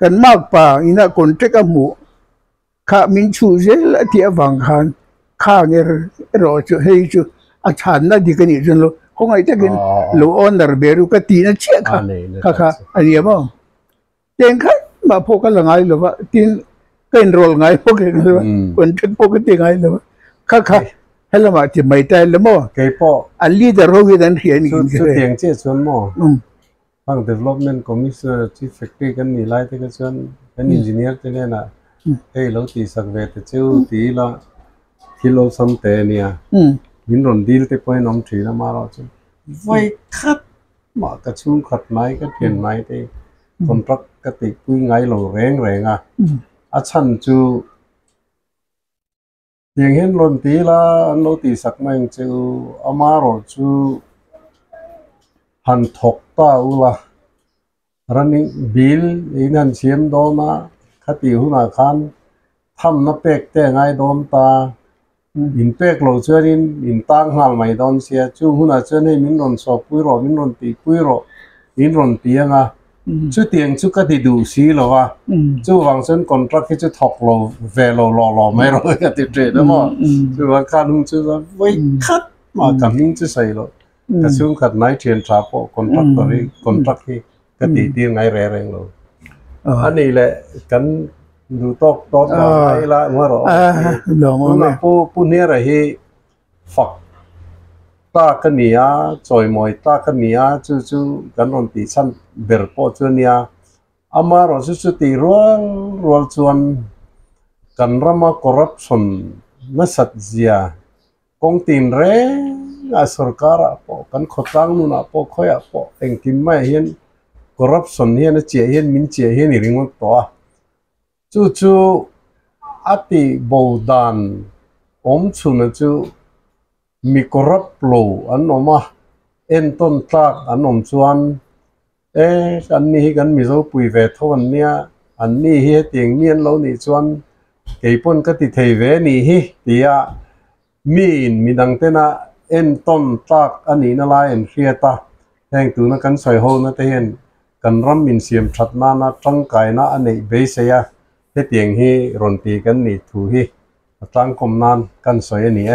กันมากป่าอินาคนเจ้าหมูข้ามินชูเจลที่วังคันข้าเนี่ยรอจูให้จูอาจารย์น่ะดีกันนี่จนโลคงไอ้เจ้ากินโลออนเดอร์เบรุกตีน่ะเชี่ยค่ะอันนี้มั้งเจ้าค่ะมาพวกกันละไงหรือว่าทีนก็อินโรลไงพวกกันหรือว่าคนเจ้าพวกกันตีไงหรือว่าค่ะให้ละมาที่ไม่ได้ละมั้งเกี่ยป่อันลีเดอร์โรวิดันเฮียนี่สุดเตียงเจ้าส่วนมั้งฟัง development commission chief factory กันนี่ไล่ที่ก็ส่วนเป็น engineer ที่เนี่ยนะเราตีสักเวทเจ้าตีละที่เราสมเตเนี่ยมินรอนดีลที่ไปน้องถือละมาเราจ้ะไว้คัดมากระชุ่มขัดไม้ก็เปลี่ยนไม้ที่คนปกติคุยไงเราแรงอ่ะอาชันจูอย่างเห็นรอนตีละเราตีสักแมงจูอามาเราจูหันถกตาอุละรันนี่บิลอินันเชียมโดนะขัดอยู่หน้าคันทำนับเป็กแต่ไงโดนตาอินเป็กเราเชื่ออินตั้งหันไม่โดนเสียจู่หัวหน้าเชื่อในมินรอนสอบปุยรอมินรอนตีปุยรอมินรอนเตียงอ่ะจู่เตียงจู่ก็ติดูสีหรอวะจู่วางเส้นคอนทรัคที่จู่ถกเราเวลรอไม่รอก็ติดเทรดแล้วมั้งจู่ว่าการหุ่นจู่ว่าไว้คัดมากับนิ่งจู่ใส่เรากระชุ่มขัดไม้เทียนทราปคอนทรัคตัวนี้คอนทรัคที่ก็ตีเตียงไงแรงเราอันนี้แหละกันดูตอกไอ้ละว่าเราผู้เนี่ยอะไรที่ฝักตากันเนี่ยจอยมอยตากันเนี่ยจู่กันนนตีชั้นเบอร์โปจู่เนี่ยอามาเราจู่ตีรัวชวนกันรามาคอร์รัปชันนัสัตเสียกองตีนเร่อาสุรการะปอกันขดตั้งนู่นปอคอยปอเองกินไม่เห็นคอร์รัปชันเห็นเจียเห็นมินเจียเห็นริงมันตัวจู่อาทิบูดานชุนจู่มีคอร์รัปโลอันนอมาเอ็นต้นตักอันนอมชวนอันนี้กันมีเราปุยเวทวันเนี้ยอันนี้เฮติงเมียนเรานี่ชวนเกี่ยปนก็ติดเทเวนี่ฮิตียมีดังเตนะเอ็นต้นตักอันนี้นั่นแหละเอ็นเฟียตาแห่งตัวนักการสอยโฮนั่นเองกันรำมินเสียมชัดนานะจังไก่นะอันนี้เบสเซียเฮติงฮิรอนตีกันนี่ถูฮิตั้งคมนานกันสอยนี่